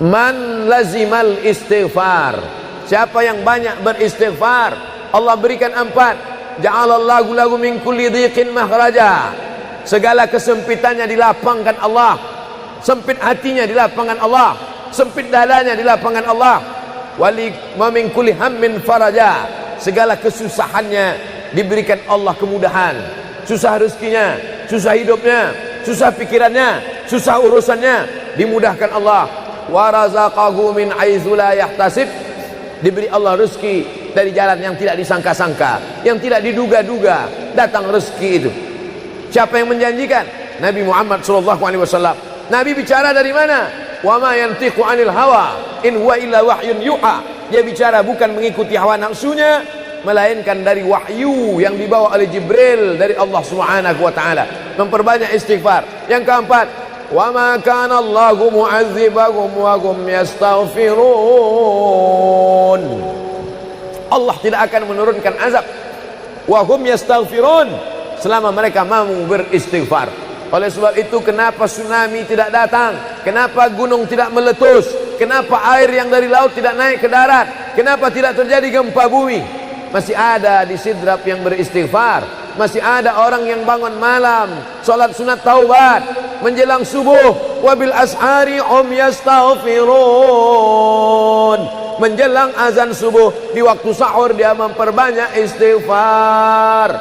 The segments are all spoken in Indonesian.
Man lazimal istighfar, siapa yang banyak beristighfar, Allah berikan 4. Ja'alallahu lahu min kulli dhiqin makhraja, segala kesempitannya dilapangkan Allah, sempit hatinya dilapangkan Allah, sempit dadanya dilapangkan Allah. Wali wa min kulli hammin faraja, segala kesusahannya diberikan Allah kemudahan. Susah rezekinya, susah hidupnya, susah pikirannya, susah urusannya, dimudahkan Allah. Wa razaqahu min haitsu la yahtasib, diberi Allah rezeki dari jalan yang tidak disangka-sangka, yang tidak diduga-duga, datang rezeki itu. Siapa yang menjanjikan? Nabi Muhammad SAW. Nabi bicara dari mana? Wa ma yantiqu 'anil hawa in huwa illa wahyun yuha. Dia bicara bukan mengikuti hawa nafsunya, melainkan dari wahyu yang dibawa oleh Jibril dari Allah Subhanahu wa taala. Memperbanyak istighfar. Yang keempat, wa ma kana Allahu mu'adzibahum wa hum yastaghfirun. Allah tidak akan menurunkan azab wa hum yastaghfirun selama mereka mau beristighfar. Oleh sebab itu, kenapa tsunami tidak datang? Kenapa gunung tidak meletus? Kenapa air yang dari laut tidak naik ke darat? Kenapa tidak terjadi gempa bumi? Masih ada di Sidrap yang beristighfar. Masih ada orang yang bangun malam, salat sunat taubat menjelang subuh. Wabil ashari hum yastaghfirun. Menjelang azan subuh, di waktu sahur dia memperbanyak istighfar.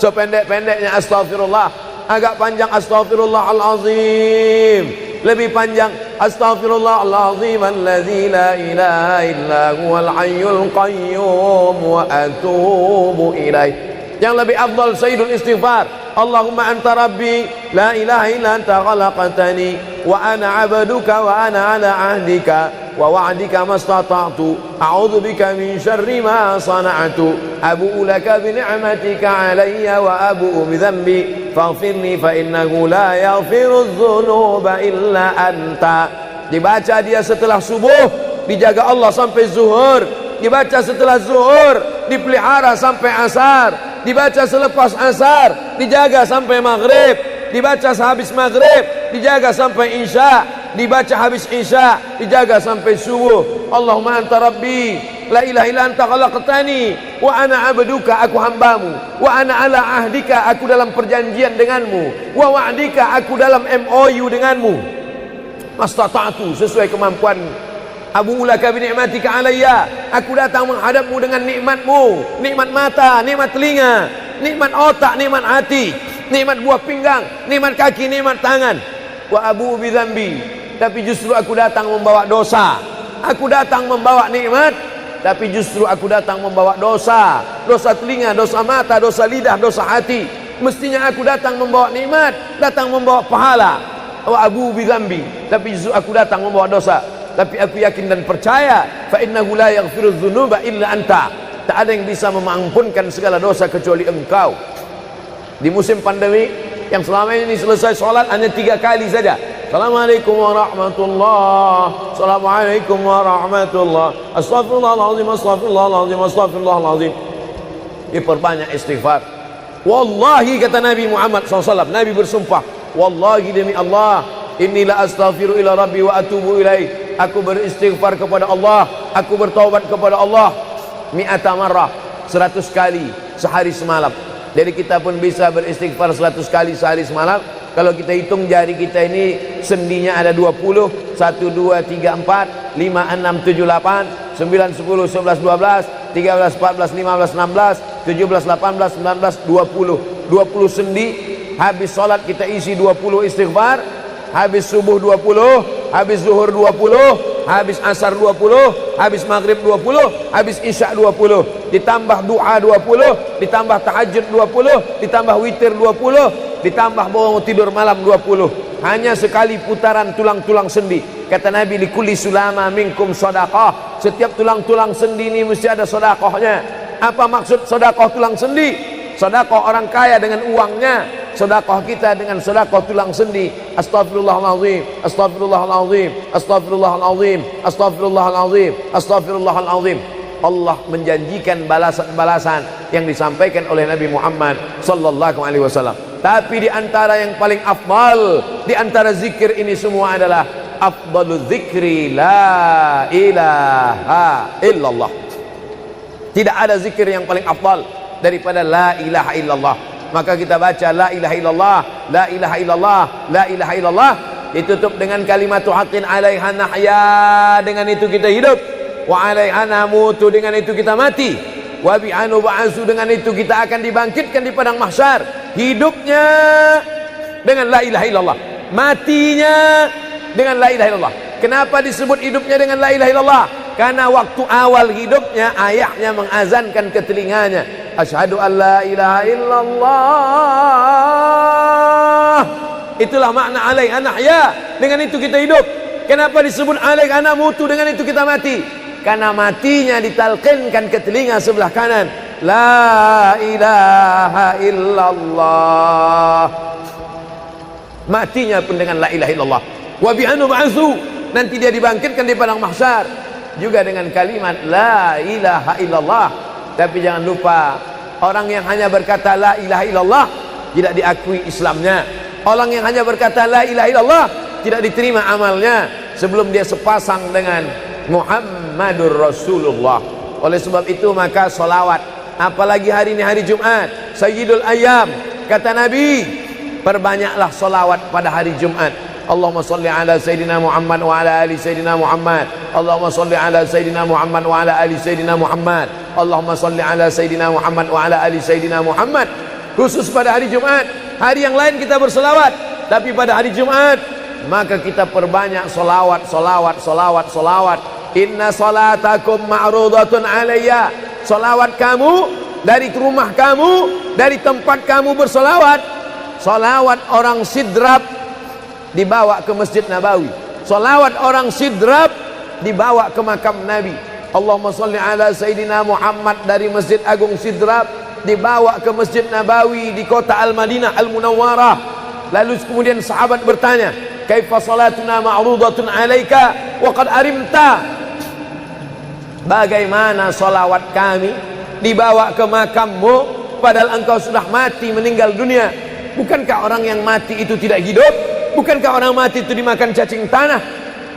Sependek-pendeknya astaghfirullah, agak panjang astaghfirullahalazim, lebih panjang astaghfirullahalazim alladzi la ilaha illa huwal hayyul qayyum wa atubu ilaih. Yang lebih afdal sayyidul istighfar, Allahumma anta rabbi la ilaha illa anta khalaqtani wa ana 'abduka wa ana 'ala 'ahdika wa wa'dika mastata'tu a'udzu bika min syarri ma sana'tu abu'u laka bi ni'matika 'alayya wa abu'u bi dhanbi faghfirli fa innahu la yaghfiru dzunuba illa anta. Dibaca dia setelah subuh, dijaga Allah sampai zuhur. Dibaca setelah zuhur, dipelihara sampai asar. Dibaca selepas asar, dijaga sampai maghrib. Dibaca sehabis maghrib, dijaga sampai isya. Dibaca habis isya, dijaga sampai subuh. Allahumma anta rabbi la ilaha illa anta khalaqtani wa ana 'abduka, aku hambamu, wa ana 'ala ahdika, aku dalam perjanjian denganmu, wa wa'dika, aku dalam MOU denganmu, mastata'tu, sesuai kemampuanmu. Abu ulaka bi ni'matika alayya, aku datang menghadapmu dengan nikmatmu, nikmat mata, nikmat telinga, nikmat otak, nikmat hati, nikmat buah pinggang, nikmat kaki, nikmat tangan. Wa abu bi dzambi, tapi justru aku datang membawa dosa. Aku datang membawa nikmat, tapi justru aku datang membawa dosa. Dosa telinga, dosa mata, dosa lidah, dosa hati. Mestinya aku datang membawa nikmat, datang membawa pahala. Wa abu bi dzambi, tapi justru aku datang membawa dosa. Tapi aku yakin dan percaya, fa innahu la yaghfiru dzunuba illa anta, tak ada yang bisa mengampunkan segala dosa kecuali engkau. Di musim pandemi yang selama ini selesai sholat hanya 3 kali saja. Assalamualaikum warahmatullah, assalamualaikum warahmatullah, astaghfirullahaladzim, astaghfirullahaladzim, astaghfirullahaladzim. Diperbanyak istighfar. Wallahi, kata Nabi Muhammad SAW, Nabi bersumpah, wallahi demi Allah, inilah astaghfiru ila rabbi wa atubu ilaih. Aku beristighfar kepada Allah, aku bertaubat kepada Allah mi'ata marrah, 100 kali sehari semalam. Jadi kita pun bisa beristighfar 100 kali sehari semalam. Kalau kita hitung jari kita ini sendinya ada 20, 1, 2, 3, 4, 5, 6, 7, 8, 9, 10, 11, 12, 13, 14, 15, 16, 17, 18, 19, 20. 20 sendi. Habis sholat kita isi 20 istighfar. Habis subuh 20, habis zuhur 20, habis asar 20, habis maghrib 20, habis isya 20, ditambah doa 20, ditambah tahajud 20, ditambah witir 20, ditambah bangun tidur malam 20. Hanya sekali putaran tulang-tulang sendi. Kata Nabi, likulli sulama minkum sedekah, setiap tulang-tulang sendi ini mesti ada sedekahnya. Apa maksud sedekah tulang sendi? Sedekah orang kaya dengan uangnya, sedekah kita dengan sedekah tulang sendi. Astaghfirullahalazim, astaghfirullahalazim, astaghfirullahalazim, astaghfirullahalazim, astaghfirullahalazim. Allah menjanjikan balasan-balasan yang disampaikan oleh Nabi Muhammad sallallahu alaihi wasallam. Tapi di antara yang paling afdal di antara zikir ini semua adalah afdalu dzikri la ilaha illallah. Tidak ada zikir yang paling afdal daripada la ilaha illallah. Maka kita baca la ilaha illallah, la ilaha illallah, la ilaha illallah, ditutup dengan kalimat haqqin 'alaiha nahya, dengan itu kita hidup, wa 'alaiha namutu, dengan itu kita mati, wa bi'anu ba'su, dengan itu kita akan dibangkitkan di padang mahsyar. Hidupnya dengan la ilaha illallah, matinya dengan la ilaha illallah. Kenapa disebut hidupnya dengan la ilaha illallah? Karena waktu awal hidupnya ayahnya mengazankan ke telinganya, asyhadu an la ilaha illallah. Itulah makna alaiha nahya, dengan itu kita hidup. Kenapa disebut alaiha namutu, dengan itu kita mati? Karena matinya ditalqinkan ke telinga sebelah kanan, la ilaha illallah. Matinya pun dengan la ilaha illallah. Wa bi'anu ba'su, nanti dia dibangkitkan di padang mahsyar juga dengan kalimat la ilaha illallah. Tapi jangan lupa, orang yang hanya berkata la ilaha illallah tidak diakui Islamnya. Orang yang hanya berkata la ilaha illallah tidak diterima amalnya sebelum dia sepasang dengan Muhammadur Rasulullah. Oleh sebab itu maka solawat, apalagi hari ini hari Jumat, Sayyidul Ayyam, kata Nabi, perbanyaklah solawat pada hari Jumat. Allahumma salli ala Sayyidina Muhammad wa ala ali Sayyidina Muhammad. Allahumma salli ala Sayyidina Muhammad wa ala ali Sayyidina Muhammad. Allahumma salli ala Sayyidina Muhammad wa ala ali Sayyidina Muhammad. Khusus pada hari Jumat. Hari yang lain kita berselawat, tapi pada hari Jumat maka kita perbanyak solawat, solawat, solawat, solawat. Inna salatakum ma'rudatun alayya. Solawat kamu dari rumah kamu, dari tempat kamu bersolawat. Solawat orang sidrap dibawa ke Masjid Nabawi. Salawat orang sidrap dibawa ke makam Nabi. Allahumma salli ala Sayyidina Muhammad dari Masjid Agung Sidrap dibawa ke Masjid Nabawi di kota Al-Madinah Al-Munawwarah. Lalu kemudian sahabat bertanya, kaifa salatuna ma'rudatun alaika wa qad arimta? Bagaimana salawat kami dibawa ke makammu padahal engkau sudah mati, meninggal dunia? Bukankah orang yang mati itu tidak hidup? Bukankah orang mati itu dimakan cacing tanah?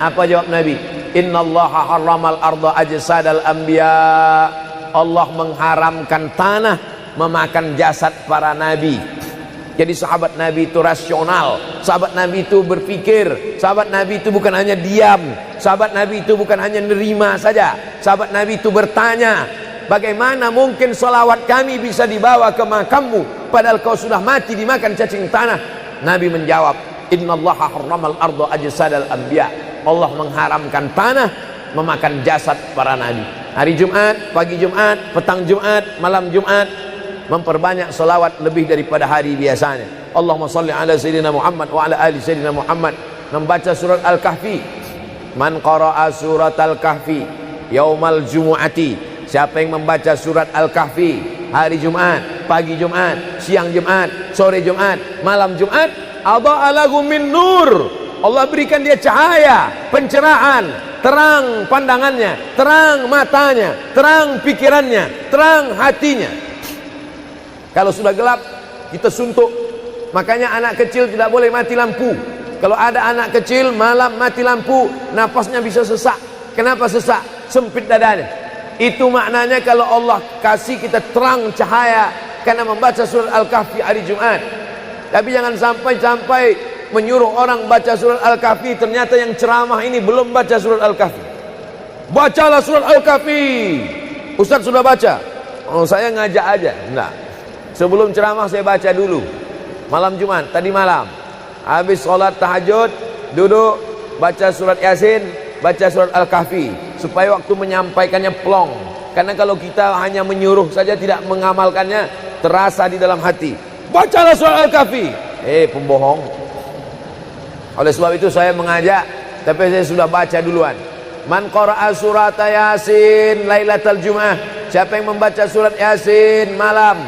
Apa jawab Nabi? Innallaha harramal arda ajsadal anbiya. Allah mengharamkan tanah memakan jasad para nabi. Jadi sahabat Nabi itu rasional. Sahabat Nabi itu berpikir. Sahabat Nabi itu bukan hanya diam. Sahabat Nabi itu bukan hanya nerima saja. Sahabat Nabi itu bertanya, bagaimana mungkin salawat kami bisa dibawa ke makammu padahal kau sudah mati dimakan cacing tanah? Nabi menjawab, innallaha harramal arda ajsadal anbiya. Allah mengharamkan tanah memakan jasad para nabi. Hari Jumat, pagi Jumat, petang Jumat, malam Jumat, memperbanyak salawat lebih daripada hari biasanya. Allahumma salli ala Sayyidina Muhammad wa ala ali Sayyidina Muhammad. Membaca surat Al-Kahfi. Man qara'a surat Al-Kahfi yaumal jumu'ati. Siapa yang membaca surat Al-Kahfi hari Jumat, pagi Jumat, siang Jumat, sore Jumat, malam Jumat, adha'a lahu min nur. Allah berikan dia cahaya, pencerahan, terang pandangannya, terang matanya, terang pikirannya, terang hatinya. Kalau sudah gelap, kita suntuk. Makanya anak kecil tidak boleh mati lampu. Kalau ada anak kecil malam mati lampu, napasnya bisa sesak. Kenapa sesak? Sempit dadanya. Itu maknanya kalau Allah kasih kita terang cahaya karena membaca surat Al-Kahfi hari Jumat. Tapi jangan sampai menyuruh orang baca surat Al-Kahfi, ternyata yang ceramah ini belum baca surat Al-Kahfi. Bacalah surat Al-Kahfi. Ustaz sudah baca? Oh, saya ngajak aja. Enggak. Sebelum ceramah saya baca dulu. Malam Jumat, tadi malam. Habis sholat tahajud, duduk, baca surat Yasin, baca surat Al-Kahfi. Supaya waktu menyampaikannya plong. Karena kalau kita hanya menyuruh saja tidak mengamalkannya, terasa di dalam hati. Bacalah surat Al-Kahfi. Pembohong. Oleh sebab itu saya mengajak, tapi saya sudah baca duluan. Man qara'a surat Yasin lailatal Jum'ah. Siapa yang membaca surat Yasin malam,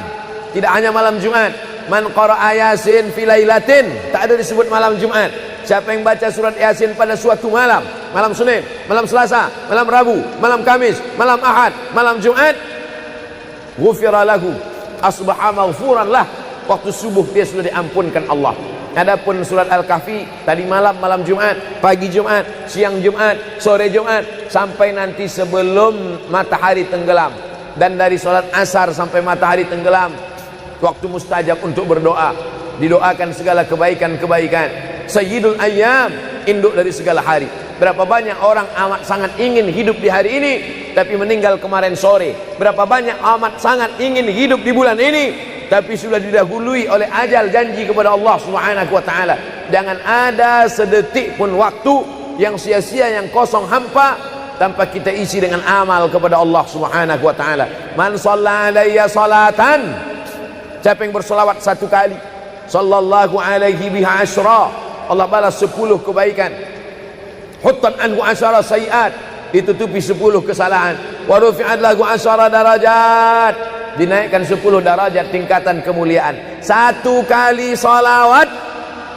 tidak hanya malam Jumat. Man qara'a Yasin fi lailatin, tak ada disebut malam Jumat. Siapa yang baca surat Yasin pada suatu malam, malam Senin, malam Selasa, malam Rabu, malam Kamis, malam Ahad, malam Jumat, ghufira lahu, asbaha maghfuran lah. Waktu subuh dia sudah diampunkan Allah. Adapun surat Al-Kahfi tadi malam, malam Jumat, pagi Jumat, siang Jumat, sore Jumat, sampai nanti sebelum matahari tenggelam. Dan dari salat asar sampai matahari tenggelam, waktu mustajab untuk berdoa. Didoakan segala kebaikan-kebaikan. Sayyidul ayyam, induk dari segala hari. Berapa banyak orang amat sangat ingin hidup di hari ini, tapi meninggal kemarin sore. Berapa banyak amat sangat ingin hidup di bulan ini, tapi sudah didahului oleh ajal, janji kepada Allah Subhanahu wa taala. Jangan ada sedetik pun waktu yang sia-sia, yang kosong hampa tanpa kita isi dengan amal kepada Allah Subhanahu wa taala. Man shalla alayya salatan, siapa yang berselawat satu kali, sallallahu alaihi biha asyra, Allah balas 10 kebaikan. Huttan anhu asyara sayiat, ditutupi 10 kesalahan. Wa rufi'at lahu asyara darajat, dinaikkan 10 darajat tingkatan kemuliaan. Satu kali salawat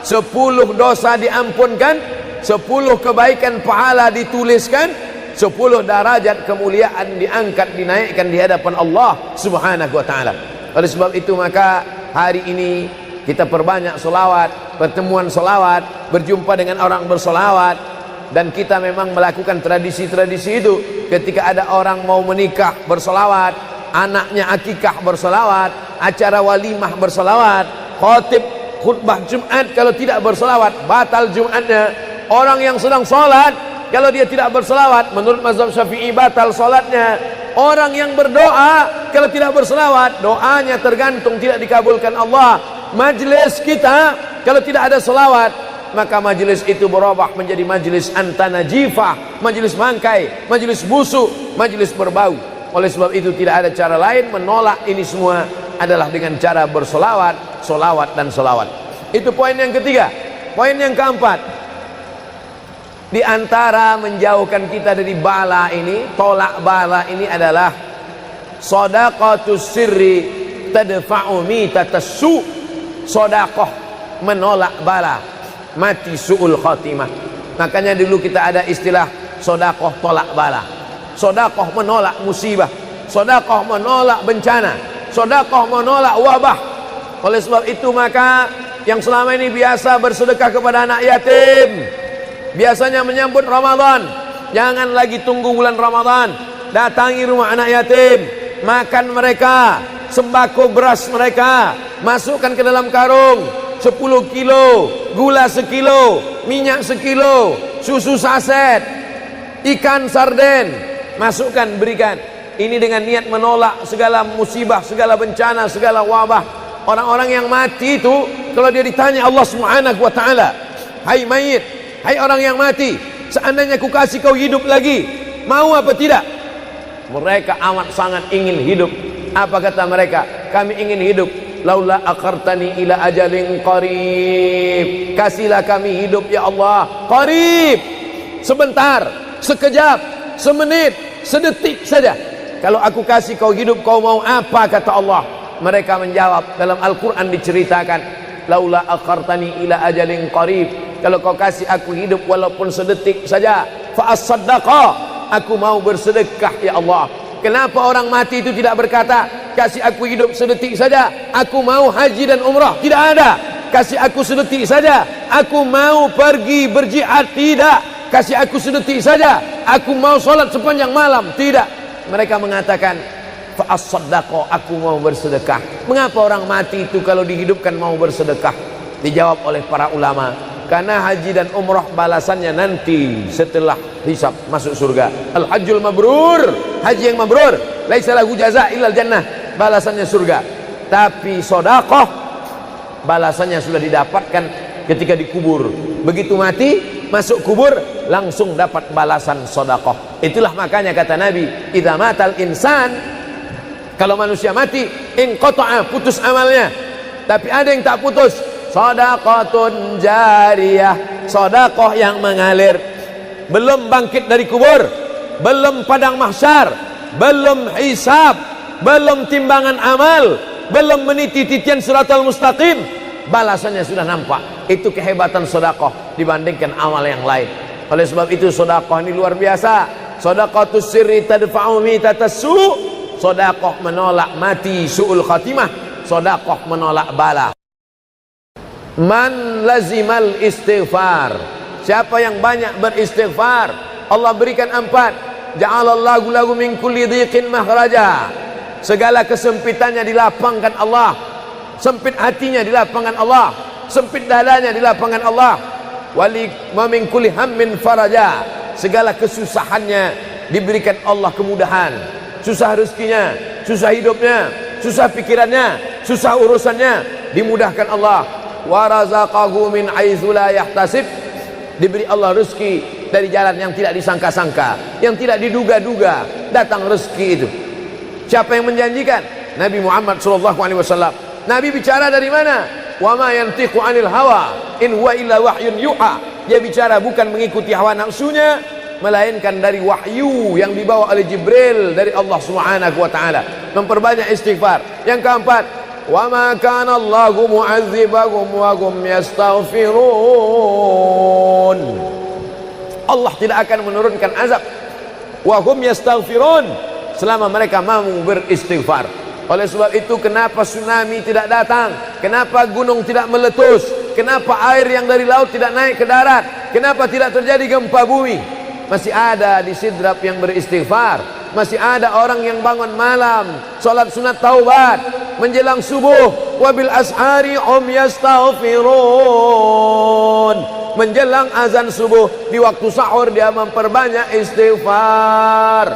10 dosa diampunkan, 10 kebaikan pahala dituliskan, 10 derajat kemuliaan diangkat, dinaikkan di hadapan Allah Subhanahu wa taala. Oleh sebab itu maka hari ini kita perbanyak selawat, pertemuan selawat, berjumpa dengan orang berselawat. Dan kita memang melakukan tradisi-tradisi itu. Ketika ada orang mau menikah berselawat, anaknya akikah berselawat, acara walimah berselawat, khatib khutbah Jumat kalau tidak berselawat batal Jumatnya. Orang yang sedang sholat kalau dia tidak berselawat, menurut mazhab Syafi'i batal sholatnya. Orang yang berdoa kalau tidak berselawat, doanya tergantung tidak dikabulkan Allah. Majlis kita kalau tidak ada selawat, maka majlis itu berubah menjadi majlis antanajifah, majlis mangkai, majlis busuk, majlis berbau. Oleh sebab itu tidak ada cara lain menolak ini semua adalah dengan cara bersolawat, solawat dan solawat. Itu poin yang ketiga. Poin yang keempat, di antara menjauhkan kita dari bala ini, tolak bala ini adalah shadaqatus sirri tadfa'u mitatassu. Sedekah menolak bala, mati su'ul khatimah. Makanya dulu kita ada istilah sedekah tolak bala. Sedekah menolak musibah, sedekah menolak bencana, sedekah menolak wabah. Oleh sebab itu maka yang selama ini biasa bersedekah kepada anak yatim, biasanya menyambut Ramadan, jangan lagi tunggu bulan Ramadan, datangi rumah anak yatim, makan mereka, sembako beras mereka, masukkan ke dalam karung 10 kilo, gula sekilo, minyak sekilo, susu saset, ikan sarden, masukkan, berikan. Ini dengan niat menolak segala musibah, segala bencana, segala wabah. Orang-orang yang mati itu kalau dia ditanya Allah Subhanahu wa taala, hai mayit, hai orang yang mati, seandainya ku kasih kau hidup lagi, mau apa tidak? Mereka amat sangat ingin hidup. Apa kata mereka? Kami ingin hidup. Laula akhartani ila ajalin qarib, kasihlah kami hidup ya Allah qarib, sebentar, sekejap, semenit, sedetik saja. Kalau aku kasih kau hidup, kau mau apa? Kata Allah. Mereka menjawab, dalam Al-Quran diceritakan, laula akhartani ila ajalin qarib, kalau kau kasih aku hidup walaupun sedetik saja, fa as-saddaqa, aku mau bersedekah ya Allah. Kenapa orang mati itu tidak berkata, kasih aku hidup sedetik saja, aku mau haji dan umrah? Tidak ada. Kasih aku sedetik saja, aku mau pergi berjihad? Tidak. Kasih aku sedetik saja, aku mau sholat sepanjang malam? Tidak. Mereka mengatakan, fa as-saddaqa, aku mau bersedekah. Mengapa orang mati itu kalau dihidupkan mau bersedekah? Dijawab oleh para ulama, karena haji dan umrah balasannya nanti setelah hisab masuk surga. Al-hajjul mabrur, haji yang mabrur, laisa lahu jaza illal jannah, balasannya surga. Tapi sedekah balasannya sudah didapatkan ketika dikubur. Begitu mati, masuk kubur, langsung dapat balasan sedekah. Itulah makanya kata Nabi, idza matal insan, kalau manusia mati, inqata'a, putus amalnya. Tapi ada yang tak putus, shadaqatun jariyah, sedekah yang mengalir. Belum bangkit dari kubur, belum padang mahsyar, belum hisab, belum timbangan amal, belum meniti titian siratal mustaqim, balasannya sudah nampak. Itu kehebatan sedekah dibandingkan amal yang lain. Oleh sebab itu sedekah ini luar biasa. Shadaqatus sirri tadfa'u mitatassu, sedekah menolak mati su'ul khatimah, sedekah menolak bala. Man lazimal istighfar, siapa yang banyak beristighfar, Allah berikan 4. Ja'alallahu lahu min kulli dhiqin makhraja, segala kesempitannya dilapangkan Allah, sempit hatinya dilapangkan Allah, sempit dadanya dilapangkan Allah. Wali wa min kulli hammin faraja, segala kesusahannya diberikan Allah kemudahan. Susah rezekinya, susah hidupnya, susah pikirannya, susah urusannya, dimudahkan Allah. Wa razaqahu min haitsu la yahtasib, diberi Allah rezeki dari jalan yang tidak disangka-sangka, yang tidak diduga-duga, datang rezeki itu. Siapa yang menjanjikan? Nabi Muhammad SAW. Nabi bicara dari mana? Wa ma yantiqu 'anil hawa in huwa illa wahyun yuha. Dia bicara bukan mengikuti hawa nafsunya, melainkan dari wahyu yang dibawa oleh Jibril dari Allah Subhanahu wa taala. Memperbanyak istighfar. Yang keempat, wa ma kana Allahu mu'adzibahum wa hum yastaghfirun. Allah tidak akan menurunkan azab wa hum yastaghfirun selama mereka mau beristighfar. Oleh sebab itu, kenapa tsunami tidak datang? Kenapa gunung tidak meletus? Kenapa air yang dari laut tidak naik ke darat? Kenapa tidak terjadi gempa bumi? Masih ada di Sidrap yang beristighfar. Masih ada orang yang bangun malam, salat sunat taubat menjelang subuh. Wabil ashari hum yastaghfirun. Menjelang azan subuh, di waktu sahur dia memperbanyak istighfar.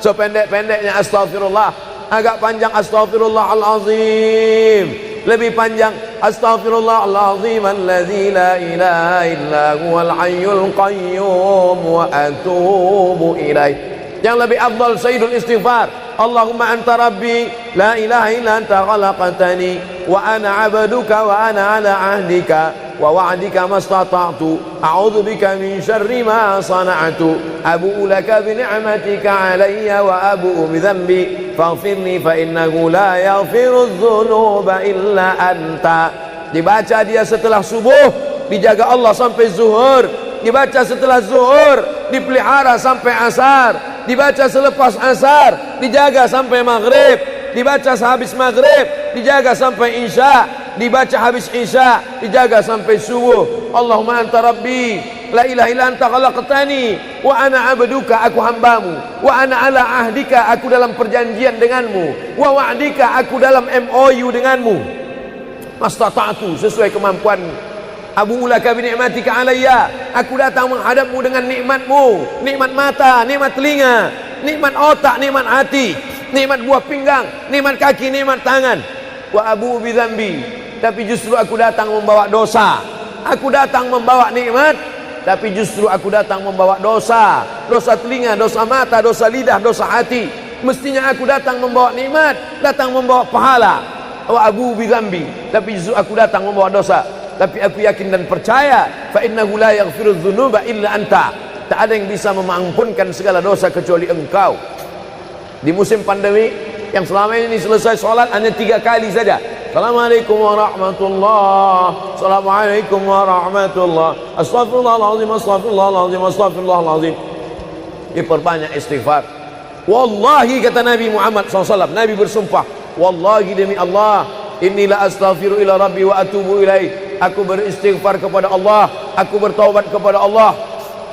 Sependek-pendeknya astaghfirullah, agak panjang astaghfirullahalazim, lebih panjang astaghfirullahalazim alladzi la ilaha illa huwal hayyul qayyum wa atubu ilaih. Yang lebih afdal sayyidul istighfar, Allahumma anta rabbi la ilaha illa anta khalaqtani wa ana 'abduka wa ana 'ala 'ahdika wa wa'dika mastata'tu a'udzu bika min syarri ma sana'tu abu'u laka bi ni'matika 'alayya wa abu'u bi dhanbi faghfirli fa innahu la yaghfiru dzunuba illa anta. Dibaca dia setelah subuh, dijaga Allah sampai zuhur. Dibaca setelah zuhur, dipelihara sampai asar. Dibaca selepas asar, dijaga sampai maghrib. Dibaca sehabis maghrib, dijaga sampai isya. Dibaca habis isya, dijaga sampai subuh. Allahumma anta rabbi la ilaha illa anta khalaqtani wa ana 'abduka, aku hambamu, wa ana 'ala ahdika, aku dalam perjanjian denganmu, wa wa'dika, aku dalam MOU denganmu, mastata'tu, sesuai kemampuanmu. Abu ulaka bi ni'matika alayya, aku datang menghadapmu dengan nikmatmu, nikmat mata, nikmat telinga, nikmat otak, nikmat hati, nikmat buah pinggang, nikmat kaki, nikmat tangan. Wa abu bi dzambi, tapi justru aku datang membawa dosa. Aku datang membawa nikmat, tapi justru aku datang membawa dosa. Dosa telinga, dosa mata, dosa lidah, dosa hati. Mestinya aku datang membawa nikmat, datang membawa pahala. Wa abu bi dzambi, tapi justru aku datang membawa dosa. Tapi aku yakin dan percaya, fa innahu la yaghfiru dzunuba illa anta, tak ada yang bisa mengampunkan segala dosa kecuali engkau. Di musim pandemi yang selama ini selesai sholat hanya 3 kali saja. Assalamualaikum warahmatullah, assalamualaikum warahmatullah, astaghfirullahaladzim, astaghfirullahaladzim, astaghfirullahaladzim. Diperbanyak istighfar. Wallahi, kata Nabi Muhammad SAW, Nabi bersumpah, wallahi demi Allah, inilah astaghfiru ila rabbi wa atubu ilaih. Aku beristighfar kepada Allah, aku bertaubat kepada Allah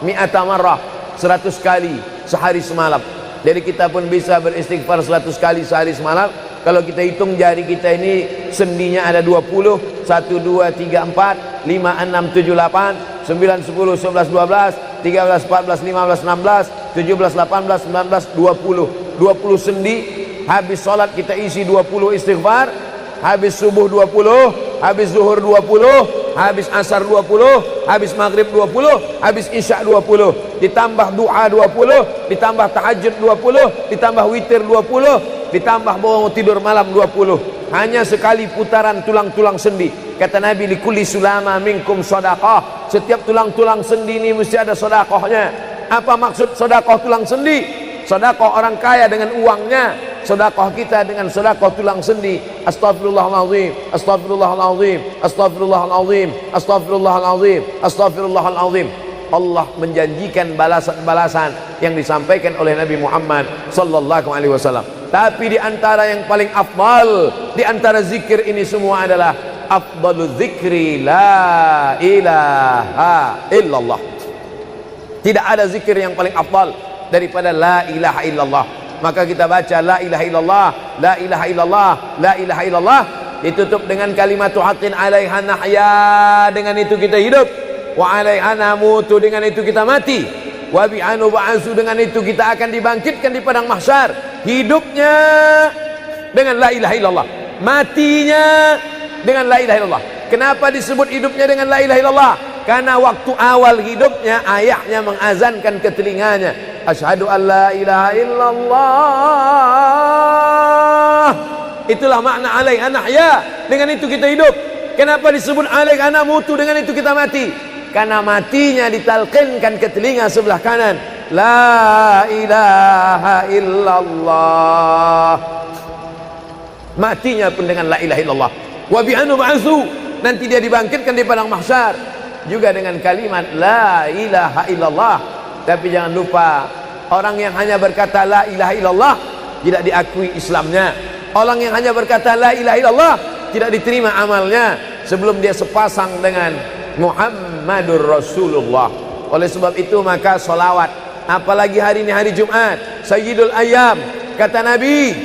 mi'ata marrah, 100 kali sehari semalam. Jadi kita pun bisa beristighfar 100 kali sehari semalam. Kalau kita hitung jari kita ini sendinya ada 20, 1, 2, 3, 4, 5, 6, 7, 8, 9, 10, 11, 12, 13, 14, 15, 16, 17, 18, 19, 20. 20 sendi. Habis sholat kita isi 20 istighfar. Habis subuh 20, habis zuhur 20, habis asar 20, habis maghrib 20, habis isya 20, ditambah doa 20, ditambah tahajud 20, ditambah witir 20, ditambah bangun tidur malam 20. Hanya sekali putaran tulang-tulang sendi. Kata Nabi, likulli sulama minkum sedekah, setiap tulang-tulang sendi ini mesti ada sedekahnya. Apa maksud sedekah tulang sendi? Sedekah orang kaya dengan uangnya, sedekah kita dengan sedekah tulang sendi. Astaghfirullahalazim, astaghfirullahalazim, astaghfirullahalazim, astaghfirullahalazim, astaghfirullahalazim. Allah menjanjikan balasan-balasan yang disampaikan oleh Nabi Muhammad sallallahu alaihi wasallam. Tapi di antara yang paling afdal di antara zikir ini semua adalah afdalu dzikri la ilaha illallah. Tidak ada zikir yang paling afdal daripada la ilaha illallah. Maka kita baca la ilaha illallah, la ilaha illallah, la ilaha illallah, ditutup dengan kalimat haqqin 'alaiha nahya, dengan itu kita hidup, wa 'alaiha namutu, dengan itu kita mati, wa bi'anu ba'su, dengan itu kita akan dibangkitkan di padang mahsyar. Hidupnya dengan la ilaha illallah, matinya dengan la ilaha illallah. Kenapa disebut hidupnya dengan la ilaha illallah? Karena waktu awal hidupnya ayahnya mengazankan ke telinganya, asyhadu an la ilaha illallah. Itulah makna alaiha nahya, dengan itu kita hidup. Kenapa disebut alaiha namutu, dengan itu kita mati? Karena matinya ditalqinkan ke telinga sebelah kanan, la ilaha illallah. Matinya pun dengan la ilaha illallah. Wa bi'anu ba'su, nanti dia dibangkitkan di padang mahsyar juga dengan kalimat la ilaha illallah. Tapi jangan lupa, orang yang hanya berkata la ilaha illallah tidak diakui Islamnya. Orang yang hanya berkata la ilaha illallah tidak diterima amalnya sebelum dia sepasang dengan Muhammadur Rasulullah. Oleh sebab itu maka solawat, apalagi hari ini hari Jumat, Sayyidul Ayyam, kata Nabi,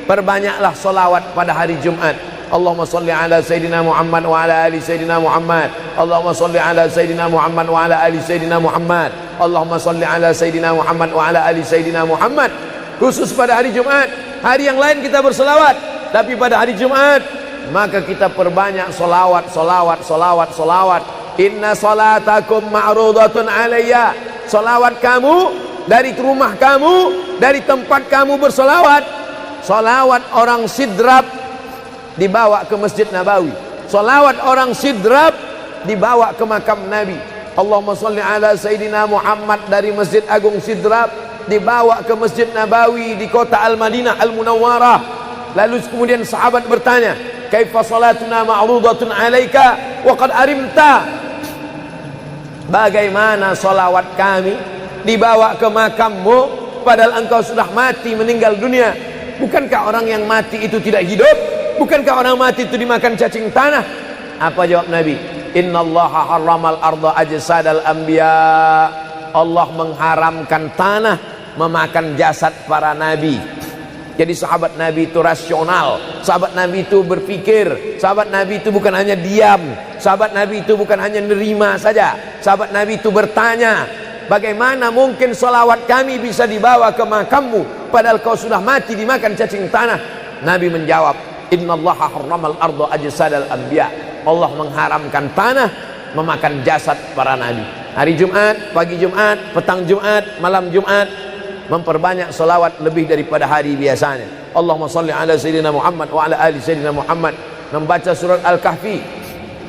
perbanyaklah solawat pada hari Jumat. Allahumma salli ala Sayyidina Muhammad wa ala ali Sayyidina Muhammad. Allahumma salli ala Sayyidina Muhammad wa ala ali Sayyidina Muhammad. Allahumma salli ala Sayyidina Muhammad wa ala ali Sayyidina Muhammad. Khusus pada hari Jumat. Hari yang lain kita berselawat, tapi pada hari Jumat maka kita perbanyak solawat, solawat, solawat, solawat. Inna salatakum ma'rudatun alayya. Solawat kamu dari rumah kamu, dari tempat kamu bersolawat. Solawat orang sidrap dibawa ke Masjid Nabawi. Salawat orang sidrap dibawa ke makam Nabi. Allahumma salli ala Sayyidina Muhammad dari Masjid Agung Sidrap dibawa ke Masjid Nabawi di kota Al-Madinah Al-Munawwarah. Lalu kemudian sahabat bertanya, kaifa salatuna ma'rudatun alaika wa qad arimta? Bagaimana salawat kami dibawa ke makammu padahal engkau sudah mati, meninggal dunia? Bukankah orang yang mati itu tidak hidup? Bukankah orang mati itu dimakan cacing tanah? Apa jawab Nabi? Innallaha harramal arda ajsadal anbiya. Allah mengharamkan tanah memakan jasad para nabi. Jadi sahabat Nabi itu rasional. Sahabat Nabi itu berpikir. Sahabat Nabi itu bukan hanya diam. Sahabat Nabi itu bukan hanya nerima saja. Sahabat Nabi itu bertanya, bagaimana mungkin salawat kami bisa dibawa ke makammu padahal kau sudah mati dimakan cacing tanah? Nabi menjawab, innallaha harramal arda ajsadal anbiya. Allah mengharamkan tanah memakan jasad para nabi. Hari Jumat, pagi Jumat, petang Jumat, malam Jumat, memperbanyak salawat lebih daripada hari biasanya. Allahumma salli ala Sayyidina Muhammad wa ala ali Sayyidina Muhammad. Membaca surat Al-Kahfi.